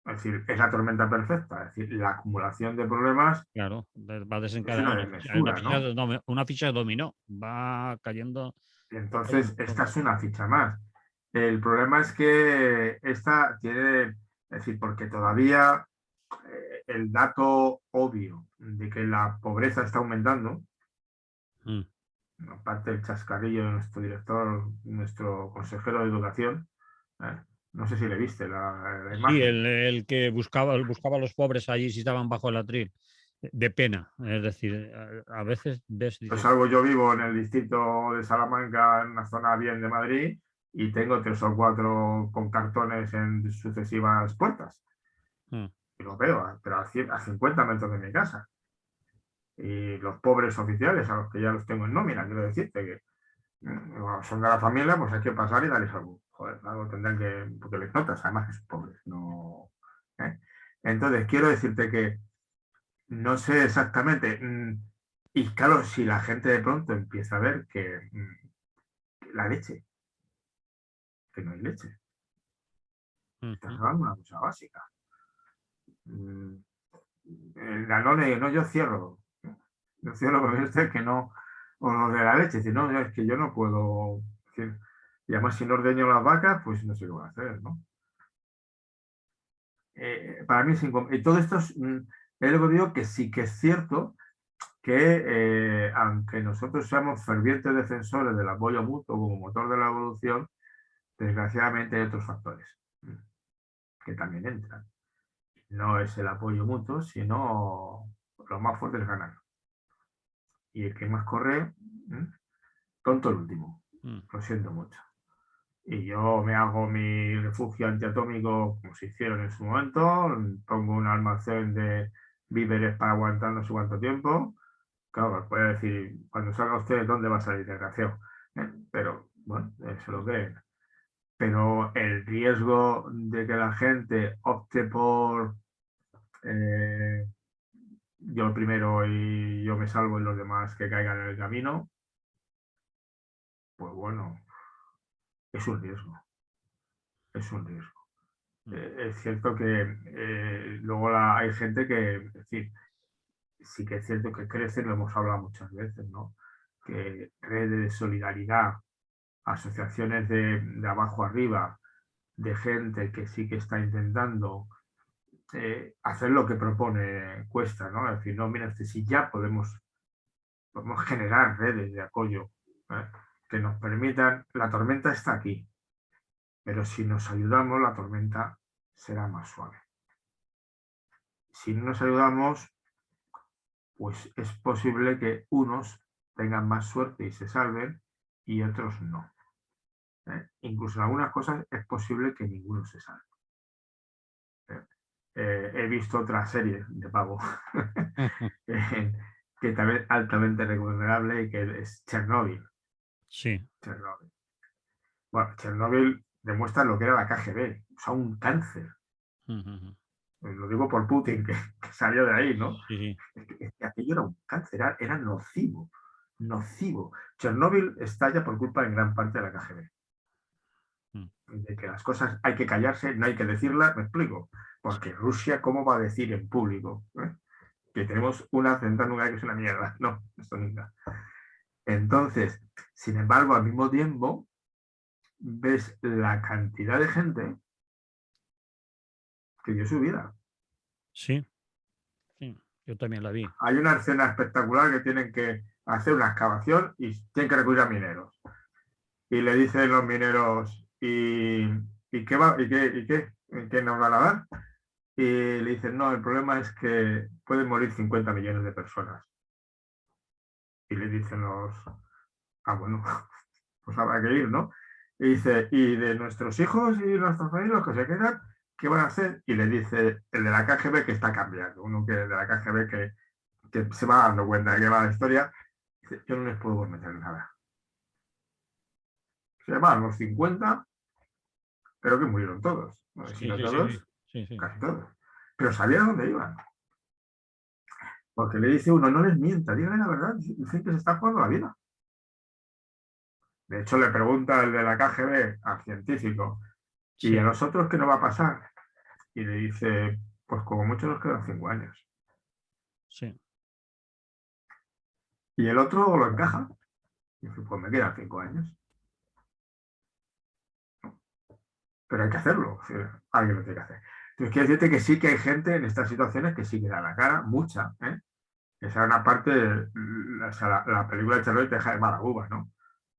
Es decir, es la tormenta perfecta. Es decir, la acumulación de problemas Claro, va a es desencadenar una desmesura, ficha ¿no? una ficha de dominó, va cayendo, Y va cayendo entonces, esta todo. es una ficha más. El problema es que esta tiene, es decir, porque todavía el dato obvio de que la pobreza está aumentando, Mm. aparte del chascarrillo de nuestro director, nuestro consejero de educación, ¿eh? No sé si le viste la Sí, imagen. el que buscaba a los pobres allí si estaban bajo el atril, de pena. Es decir, a veces ves, Pues dices, algo, yo vivo en el distrito de Salamanca, en una zona bien de Madrid, y tengo 3 o 4 con cartones en sucesivas puertas. "Mm, Y lo veo, pero a 50 metros de mi casa. Y los pobres oficiales, a los que ya los tengo en nómina, quiero decirte que son de la familia, pues hay que pasar y darles algo. Joder, algo tendrán que, porque les notas, además que son pobres. No, ¿eh? Entonces, quiero decirte que no sé exactamente. Y claro, si la gente de pronto empieza a ver que la leche, que no hay leche, estás ujú". hablando de una cosa básica. Mm, El Danone, no, yo cierro porque usted que no, o lo de la leche, dice, no, es que yo no puedo, decir, y además si no ordeño las vacas, pues no sé qué voy a hacer, ¿no? Para mí es y todo esto es lo que digo que sí que es cierto que aunque nosotros seamos fervientes defensores del apoyo mutuo como motor de la evolución, desgraciadamente hay otros factores que también entran. No es el apoyo mutuo, sino los más fuertes ganan. Y el que más corre, tonto el último. Mm. Lo siento mucho. Y yo me hago mi refugio antiatómico, como se hicieron en su momento, pongo un almacén de víveres para aguantar no sé cuánto tiempo. Claro, puede decir, cuando salga usted, ¿dónde va a salir, desgraciado? Pero, bueno, eso es lo que es. Pero el riesgo de que la gente opte por eh, yo primero y yo me salvo y los demás que caigan en el camino, pues bueno, es un riesgo, es un riesgo. Mm. Es cierto que luego hay gente que, es decir, sí que es cierto que crece, lo hemos hablado muchas veces, ¿no? Que redes de solidaridad, asociaciones de abajo arriba, de gente que sí que está intentando hacer lo que propone Cuesta, ¿no? Es decir, no, mira, si ya podemos generar redes de apoyo, ¿eh? Que nos permitan, la tormenta está aquí, pero si nos ayudamos, la tormenta será más suave. Si no nos ayudamos, pues es posible que unos tengan más suerte y se salven y otros no. Incluso en algunas cosas es posible que ninguno se salve. He visto otra serie de pavo que también es altamente recomendable y que es Chernobyl. Sí. Chernobyl. Bueno, Chernobyl demuestra lo que era la KGB, o sea, un cáncer. Lo digo por Putin, que salió de ahí, ¿no? Sí. Es que aquello era un cáncer, era nocivo. Nocivo. Chernobyl estalla por culpa en gran parte de la KGB. De que las cosas hay que callarse, no hay que decirlas, me explico. Porque Rusia, ¿cómo va a decir en público que tenemos una central nuclear que es una mierda? No, esto nunca. Entonces, sin embargo, al mismo tiempo, ves la cantidad de gente que dio su vida. Sí. Yo también la vi. Hay una escena espectacular que tienen que hacer una excavación y tienen que recurrir a mineros. Y le dicen los mineros, ¿y qué va? ¿Y qué nos van a dar? Y le dicen, no, el problema es que pueden morir 50 millones de personas. Y le dicen los, bueno, pues habrá que ir, ¿no? Y dice, y de nuestros hijos y nuestros familias, los que se quedan, ¿qué van a hacer? Y le dice el de la KGB que está cambiando, uno que de la KGB que se va dando cuenta de que va la historia, dice, yo no les puedo prometer nada. Se llamaban los 50, pero que murieron todos. No, si no todos, casi todos. Pero sabían dónde iban. Porque le dice uno, no les mienta, díganle la verdad, dicen que se está jugando la vida. De hecho, le pregunta el de la KGB al científico, ¿y a nosotros qué nos va a pasar? Y le dice, pues como mucho nos quedan 5 años. Sí. Y el otro lo encaja. Y dice, pues me quedan 5 años. Pero hay que hacerlo. O sea, alguien lo tiene que hacer. Entonces, quiero decirte que sí que hay gente en estas situaciones que sí que da la cara, mucha. Esa es una parte, o sea, la película de Chernobyl te deja de mala uva, ¿no?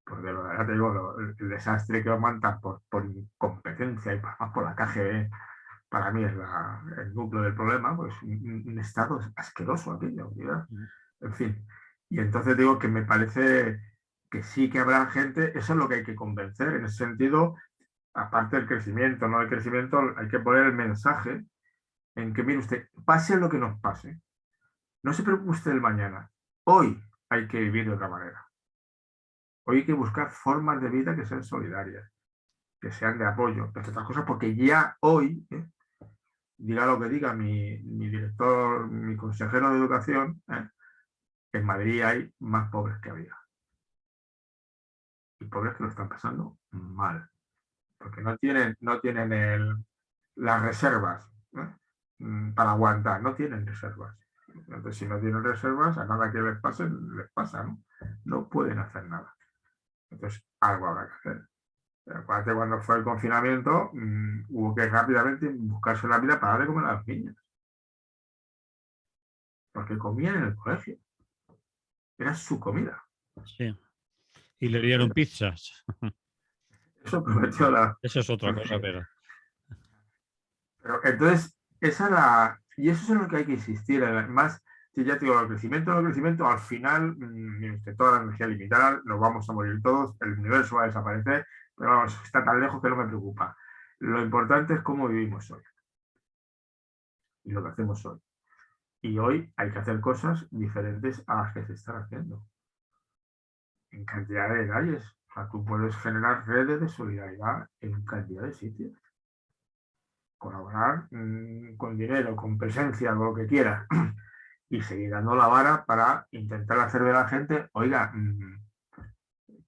Porque ya te digo, el desastre que aguantan por incompetencia y más por la KGB, para mí es el núcleo del problema, pues un estado asqueroso aquello, ¿verdad? En fin. Y entonces digo que me parece que sí que habrá gente, eso es lo que hay que convencer, en ese sentido, aparte del crecimiento, no del crecimiento, hay que poner el mensaje en que, mire usted, pase lo que nos pase, no se preocupe usted del mañana, hoy hay que vivir de otra manera. Hoy hay que buscar formas de vida que sean solidarias, que sean de apoyo, entre otras cosas, porque ya hoy, diga lo que diga mi director, mi consejero de educación, en Madrid hay más pobres que había. Y pobres que lo están pasando mal, porque no tienen las reservas para aguantar, no tienen reservas. Entonces, si no tienen reservas, a nada que les pase, les pasa, ¿no? No pueden hacer nada. Entonces, algo habrá que hacer. Acuérdate cuando fue el confinamiento, hubo que rápidamente buscarse la vida para darle comer a los niños. Porque comían en el colegio. Era su comida. Sí. Y le dieron pizzas. Eso prometió la... Eso es otra cosa, pero entonces, y eso es en lo que hay que insistir. Más, si ya te digo, el crecimiento, al final, toda la energía limitada, nos vamos a morir todos, el universo va a desaparecer, pero vamos, está tan lejos que no me preocupa. Lo importante es cómo vivimos hoy. Y lo que hacemos hoy. Y hoy hay que hacer cosas diferentes a las que se están haciendo. En cantidad de detalles. O sea, tú puedes generar redes de solidaridad en cantidad de sitios. Colaborar con dinero, con presencia, con lo que quieras. Y seguir dando la vara para intentar hacer ver a la gente, oiga,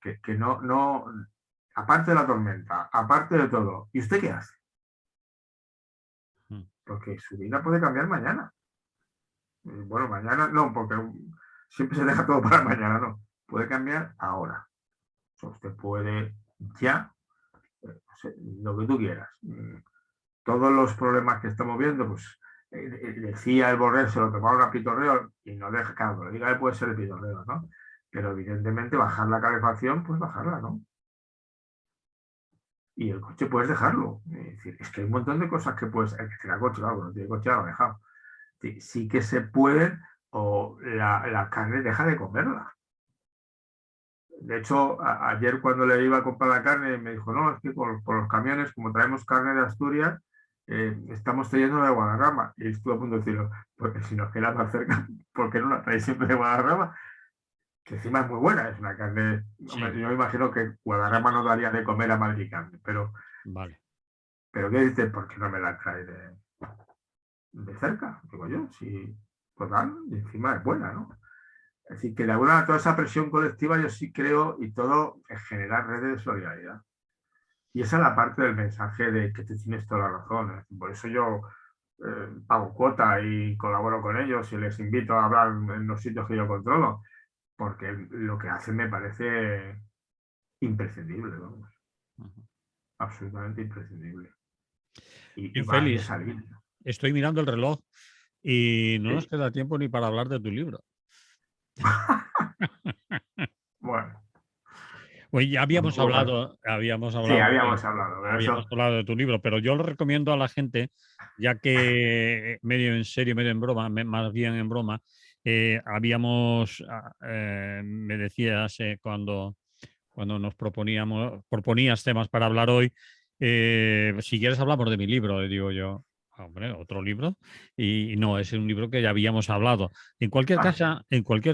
que no, aparte de la tormenta, aparte de todo, ¿y usted qué hace? Porque su vida puede cambiar mañana. Bueno, mañana no, porque siempre se deja todo para mañana, no. Puede cambiar ahora. O sea, usted puede ya no sé, lo que tú quieras. Todos los problemas que estamos viendo, pues decía el Borrell, se lo tomaba un rapitorreo y no deja, claro, que lo diga él puede ser el pitorreo, ¿no? Pero evidentemente bajar la calefacción, pues bajarla, ¿no? Y el coche puedes dejarlo. Es decir, es que hay un montón de cosas que puedes, el que tenga coche, claro, no tiene coche ya lo ha dejado. Sí que se pueden, o la carne deja de comerla. De hecho, ayer cuando le iba a comprar la carne, me dijo, no, es que por los camiones, como traemos carne de Asturias, estamos trayendo de Guadarrama. Y estuve a punto de decirlo, porque si nos queda más cerca, ¿por qué no la traéis siempre de Guadarrama? Que encima es muy buena, es una carne. Sí. Yo me imagino que Guadarrama no daría de comer a Madrid carne, Vale. pero ¿qué dices? ¿Por qué no me la trae de cerca? Digo yo, si total, y encima es buena, ¿no? Así que de alguna manera toda esa presión colectiva yo sí creo y todo es generar redes de solidaridad. Y esa es la parte del mensaje de que tú tienes toda la razón. Por eso yo pago cuota y colaboro con ellos y les invito a hablar en los sitios que yo controlo, porque lo que hacen me parece imprescindible, vamos. Absolutamente imprescindible. Y Bien, van de Félix, salir. estoy mirando el reloj y no nos ¿Sí? queda tiempo ni para hablar de tu libro. Bueno, Pues ya habíamos tampoco pasa. hablado, habíamos Sí, hablado de, habíamos hablado, pero habíamos eso. hablado de tu libro, pero yo lo recomiendo a la gente, ya que medio en serio, medio en broma, más bien en broma, me decías cuando nos proponías temas para hablar hoy, si quieres hablamos de mi libro, digo yo. Hombre, otro libro. Y no, es un libro que ya habíamos hablado. En cualquier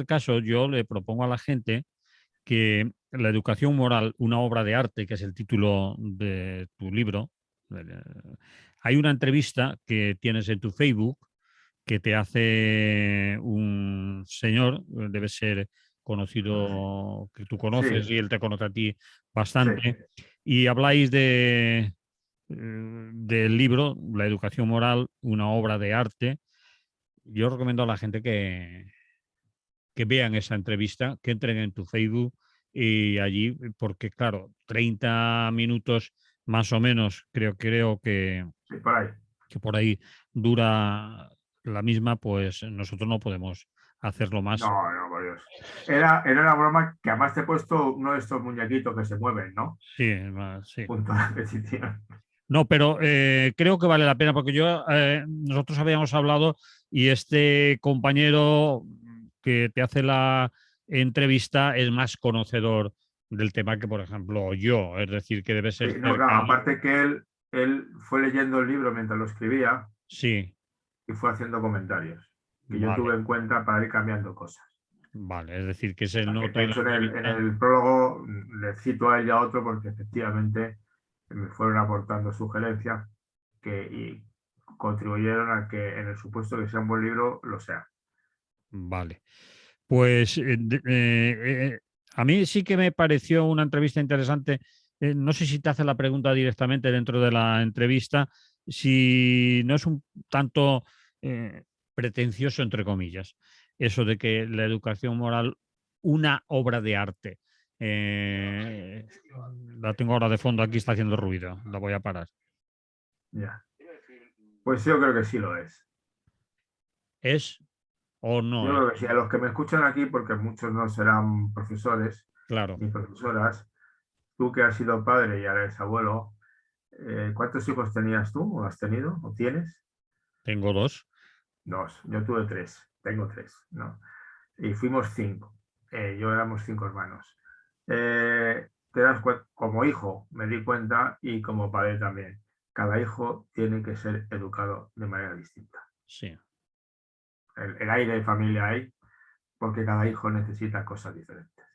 caso, yo le propongo a la gente que la educación moral, una obra de arte, que es el título de tu libro, hay una entrevista que tienes en tu Facebook que te hace un señor, debe ser conocido, que tú Sí, conoces y él te conoce a ti sí. bastante, y habláis del libro, La educación moral, una obra de arte. Yo recomiendo a la gente que vean esa entrevista, que entren en tu Facebook y allí, porque claro, 30 minutos más o menos, creo Sí, por ahí. que por ahí dura la misma, pues nosotros no podemos hacerlo más. No, no, por Dios. Era una broma que además te he puesto uno de estos muñequitos que se mueven, ¿no? Sí, sí. Punto de repetición. No, pero creo que vale la pena porque nosotros habíamos hablado y este compañero que te hace la entrevista es más conocedor del tema que, por ejemplo, yo. Es decir, que debe ser No, claro, cercano. aparte que él fue leyendo el libro mientras lo escribía Sí, y fue haciendo comentarios que yo vale, tuve en cuenta para ir cambiando cosas. vale. Es decir, que es el Que noto de y la hecho en entrevista. el prólogo le cito a él y a otro porque efectivamente me fueron aportando sugerencias y contribuyeron a que en el supuesto que sea un buen libro lo sea. Vale. Pues a mí sí que me pareció una entrevista interesante. No sé si te hace la pregunta directamente dentro de la entrevista, si no es un tanto pretencioso, entre comillas, eso de que la educación moral, una obra de arte. Eh, la tengo ahora de fondo, aquí está haciendo ruido, la voy a parar. Ya. Pues yo creo que sí lo es. ¿Es o Yo no es? creo que sí. A los que me escuchan aquí, porque muchos no serán profesores Claro, ni profesoras, tú que has sido padre y ahora eres abuelo, ¿cuántos hijos tenías tú o has tenido o tienes? tengo dos. Dos. Yo tuve tres. Tengo tres, ¿no? Y fuimos cinco. Yo éramos cinco hermanos. Como hijo me di cuenta y como padre también. Cada hijo tiene que ser educado de manera distinta. Sí, El aire de familia hay porque cada hijo necesita cosas diferentes.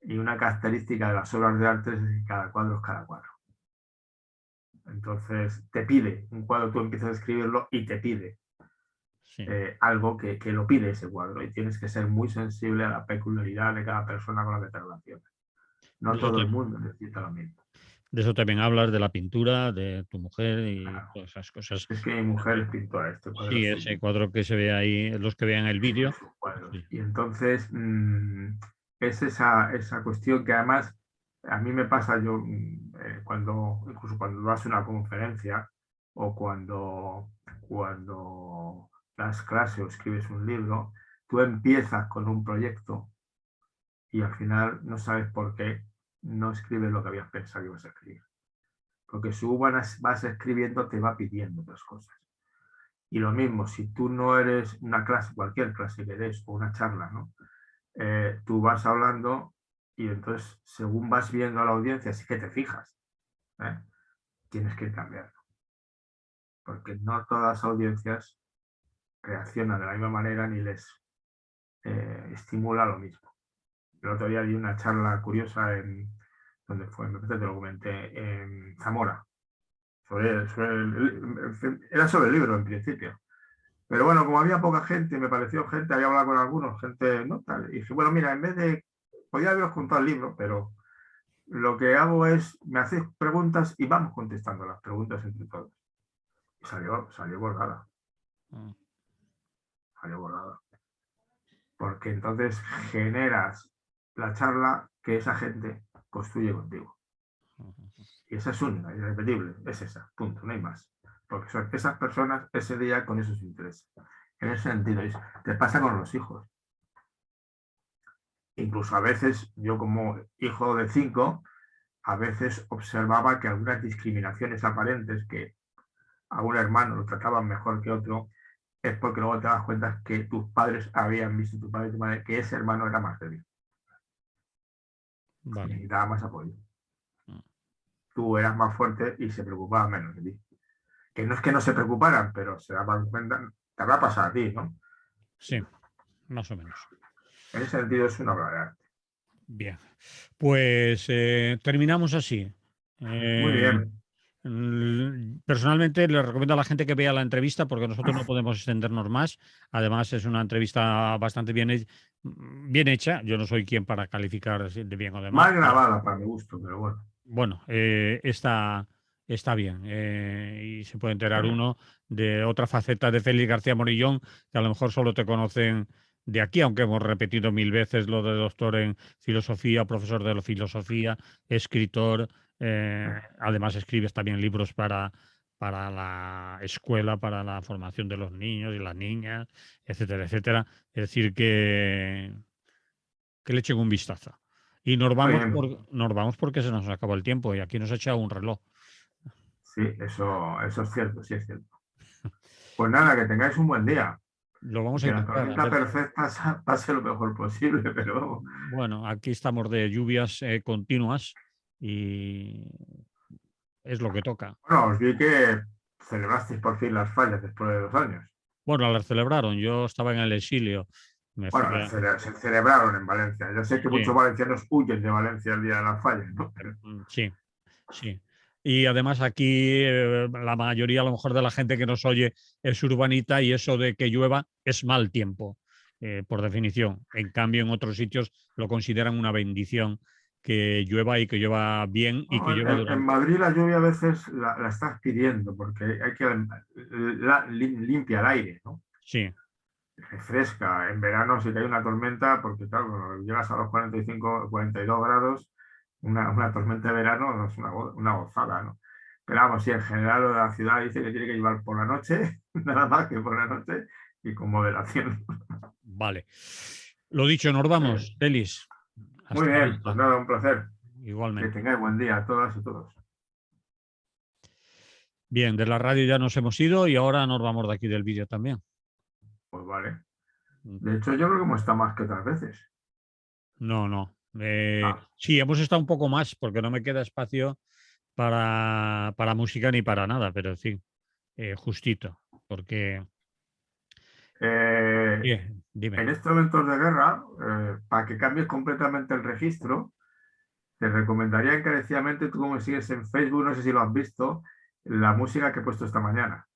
Y una característica de las obras de arte es que cada cuadro es cada cuadro. Entonces te pide un cuadro, tú empiezas a escribirlo y te pide sí. algo que lo pide ese cuadro y tienes que ser muy sensible a la peculiaridad de cada persona con la que te relacionas. No De eso, todo el mundo necesita lo mismo. de eso también hablas, de la pintura, de tu mujer y Claro. todas esas cosas. Es que mi mujer es pintora, este cuadro Sí, es ese suyo. cuadro que se ve ahí, los que vean el Es uno de vídeo. sus cuadros. Sí, Y entonces es esa cuestión que además A mí me pasa, incluso cuando vas a una conferencia o cuando das clase o escribes un libro, tú empiezas con un proyecto y al final no sabes por qué no escribes lo que habías pensado que ibas a escribir. Porque según vas escribiendo te va pidiendo otras cosas. Y lo mismo, si tú no eres una clase, cualquier clase que des o una charla, ¿no? Tú vas hablando y entonces según vas viendo a la audiencia, sí que te fijas, ¿eh? Tienes que ir cambiando. Porque no todas las audiencias reaccionan de la misma manera ni les estimula lo mismo. El otro día di una charla curiosa donde fue, me parece que te lo comenté, en Zamora. Era sobre el libro en principio. Pero bueno, como había poca gente, me pareció gente, había hablado con algunos, gente, ¿no? Tal, y dije, bueno, mira, en vez de, podía haberos contado el libro, pero lo que hago es, me hacéis preguntas y vamos contestando las preguntas entre todos. Y salió bordada. Salió bordada. Porque entonces generas la charla que esa gente construye contigo. Y esa es única, irrepetible, es esa, punto, no hay más. Porque son esas personas ese día con esos intereses. En ese sentido, te pasa con los hijos. Incluso a veces, yo como hijo de 5, a veces observaba que algunas discriminaciones aparentes, que a un hermano lo trataban mejor que otro, es porque luego te das cuenta que tus padres habían visto, tu padre y tu madre, que ese hermano era más débil. Vale. Necesitaba más apoyo. Tú eras más fuerte y se preocupaban menos de ti. Que no es que no se preocuparan, pero se daban cuenta, te habrá pasado a ti, ¿no? Sí, más o menos. En ese sentido es una obra de arte. Bien, pues terminamos así. Muy bien. Personalmente le recomiendo a la gente que vea la entrevista porque nosotros no podemos extendernos más. Además es una entrevista bastante bien hecha. Yo no soy quien para calificar de bien o de mal. Mal grabada para mi gusto, pero bueno. Bueno, está bien y se puede enterar uno de otra faceta de Félix García Morillón que a lo mejor solo te conocen de aquí, aunque hemos repetido 1000 veces lo de doctor en filosofía, profesor de filosofía, escritor. Además escribes también libros para la escuela, para la formación de los niños y las niñas, etcétera, etcétera. Es decir, que le echen un vistazo. Y Muy bien. nos vamos porque se nos acabó el tiempo y aquí nos ha echado un reloj. Sí, eso es cierto, sí es cierto. Pues nada, que tengáis un buen día. Lo Y vamos a que la intentar. A tormenta ver, perfecta pase lo mejor posible, pero bueno, aquí estamos de lluvias continuas y es lo que toca. bueno, os vi que celebrasteis por fin las fallas después de 2 años. Bueno, las celebraron. Yo estaba en el exilio. Me Bueno, fui a... se celebraron en Valencia. Yo sé que muchos Sí, valencianos huyen de Valencia el día de las fallas, ¿no? sí, sí. Y además aquí la mayoría, a lo mejor de la gente que nos oye es urbanita y eso de que llueva es mal tiempo, por definición. En cambio, en otros sitios lo consideran una bendición que llueva y que llueva bien y que No, llueva en durante... Madrid la lluvia a veces la estás pidiendo porque hay que limpia el aire, ¿no? Sí, Refresca. En verano si que hay una tormenta, porque claro, cuando llegas a los 45, 42 grados, una tormenta de verano no es una gozada, ¿no? Pero vamos, sí, en general la ciudad dice que tiene que llevar por la noche, nada más que por la noche y con moderación. vale. Lo dicho, nos vamos, Delis. Muy Hasta la bien, pues vista. nada, un placer. Que Igualmente. tengáis buen día a todas y todos. Bien, de la radio ya nos hemos ido y ahora nos vamos de aquí del vídeo también. Pues vale. De hecho, yo creo que hemos estado más que otras veces. No, no. Ah, Sí, hemos estado un poco más porque no me queda espacio para música ni para nada, pero sí, justito. Porque, eh, dime. en estos momentos de guerra, para que cambies completamente el registro, te recomendaría encarecidamente, tú como me sigues en Facebook, no sé si lo has visto, la música que he puesto esta mañana.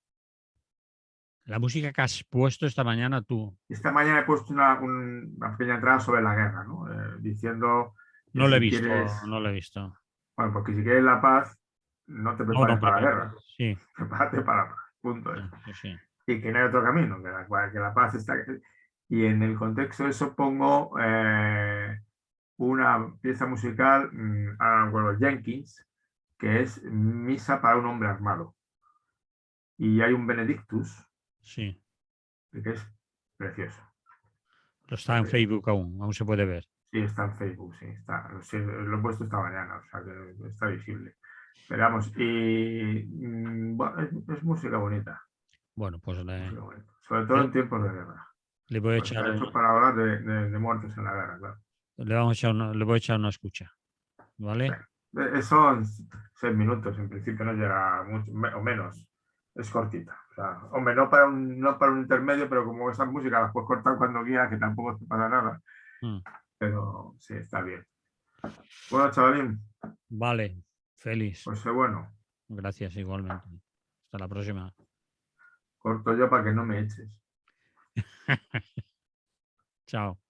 La música que has puesto esta mañana tú, Esta mañana he puesto una pequeña entrada sobre la guerra, ¿no? Diciendo que no lo he si visto, quieres, no lo he visto. bueno, porque si quieres la paz, no te No, no, prepares para la prepárate. guerra, Sí, prepárate para la paz, punto. sí, sí, sí. Y que no hay otro camino, que la paz está... Y en el contexto de eso pongo una pieza musical bueno, Jenkins, que es Misa para un hombre armado. Y hay un Benedictus, Sí, que es precioso. está en Facebook aún se puede ver. Sí, está en Facebook, sí, está. Sí, lo he puesto esta mañana, o sea que está visible. Pero vamos, y bueno, es música bonita. Bueno, pues Música bonita. Sobre todo en le, tiempos de guerra. le voy a Pues echar está hecho para hablar de muertos en la guerra, claro. le voy a echar una escucha, ¿vale? Son 6 minutos, en principio no llega mucho, o menos. Es cortita. O sea, hombre, no para un intermedio, pero como esa música la puedes cortar cuando quieras, que tampoco te pasa nada. Mm. Pero sí, está bien. Bueno, chavalín, Vale, Félix, pues bueno, gracias igualmente. Hasta la próxima. corto yo para que no me eches. Chao.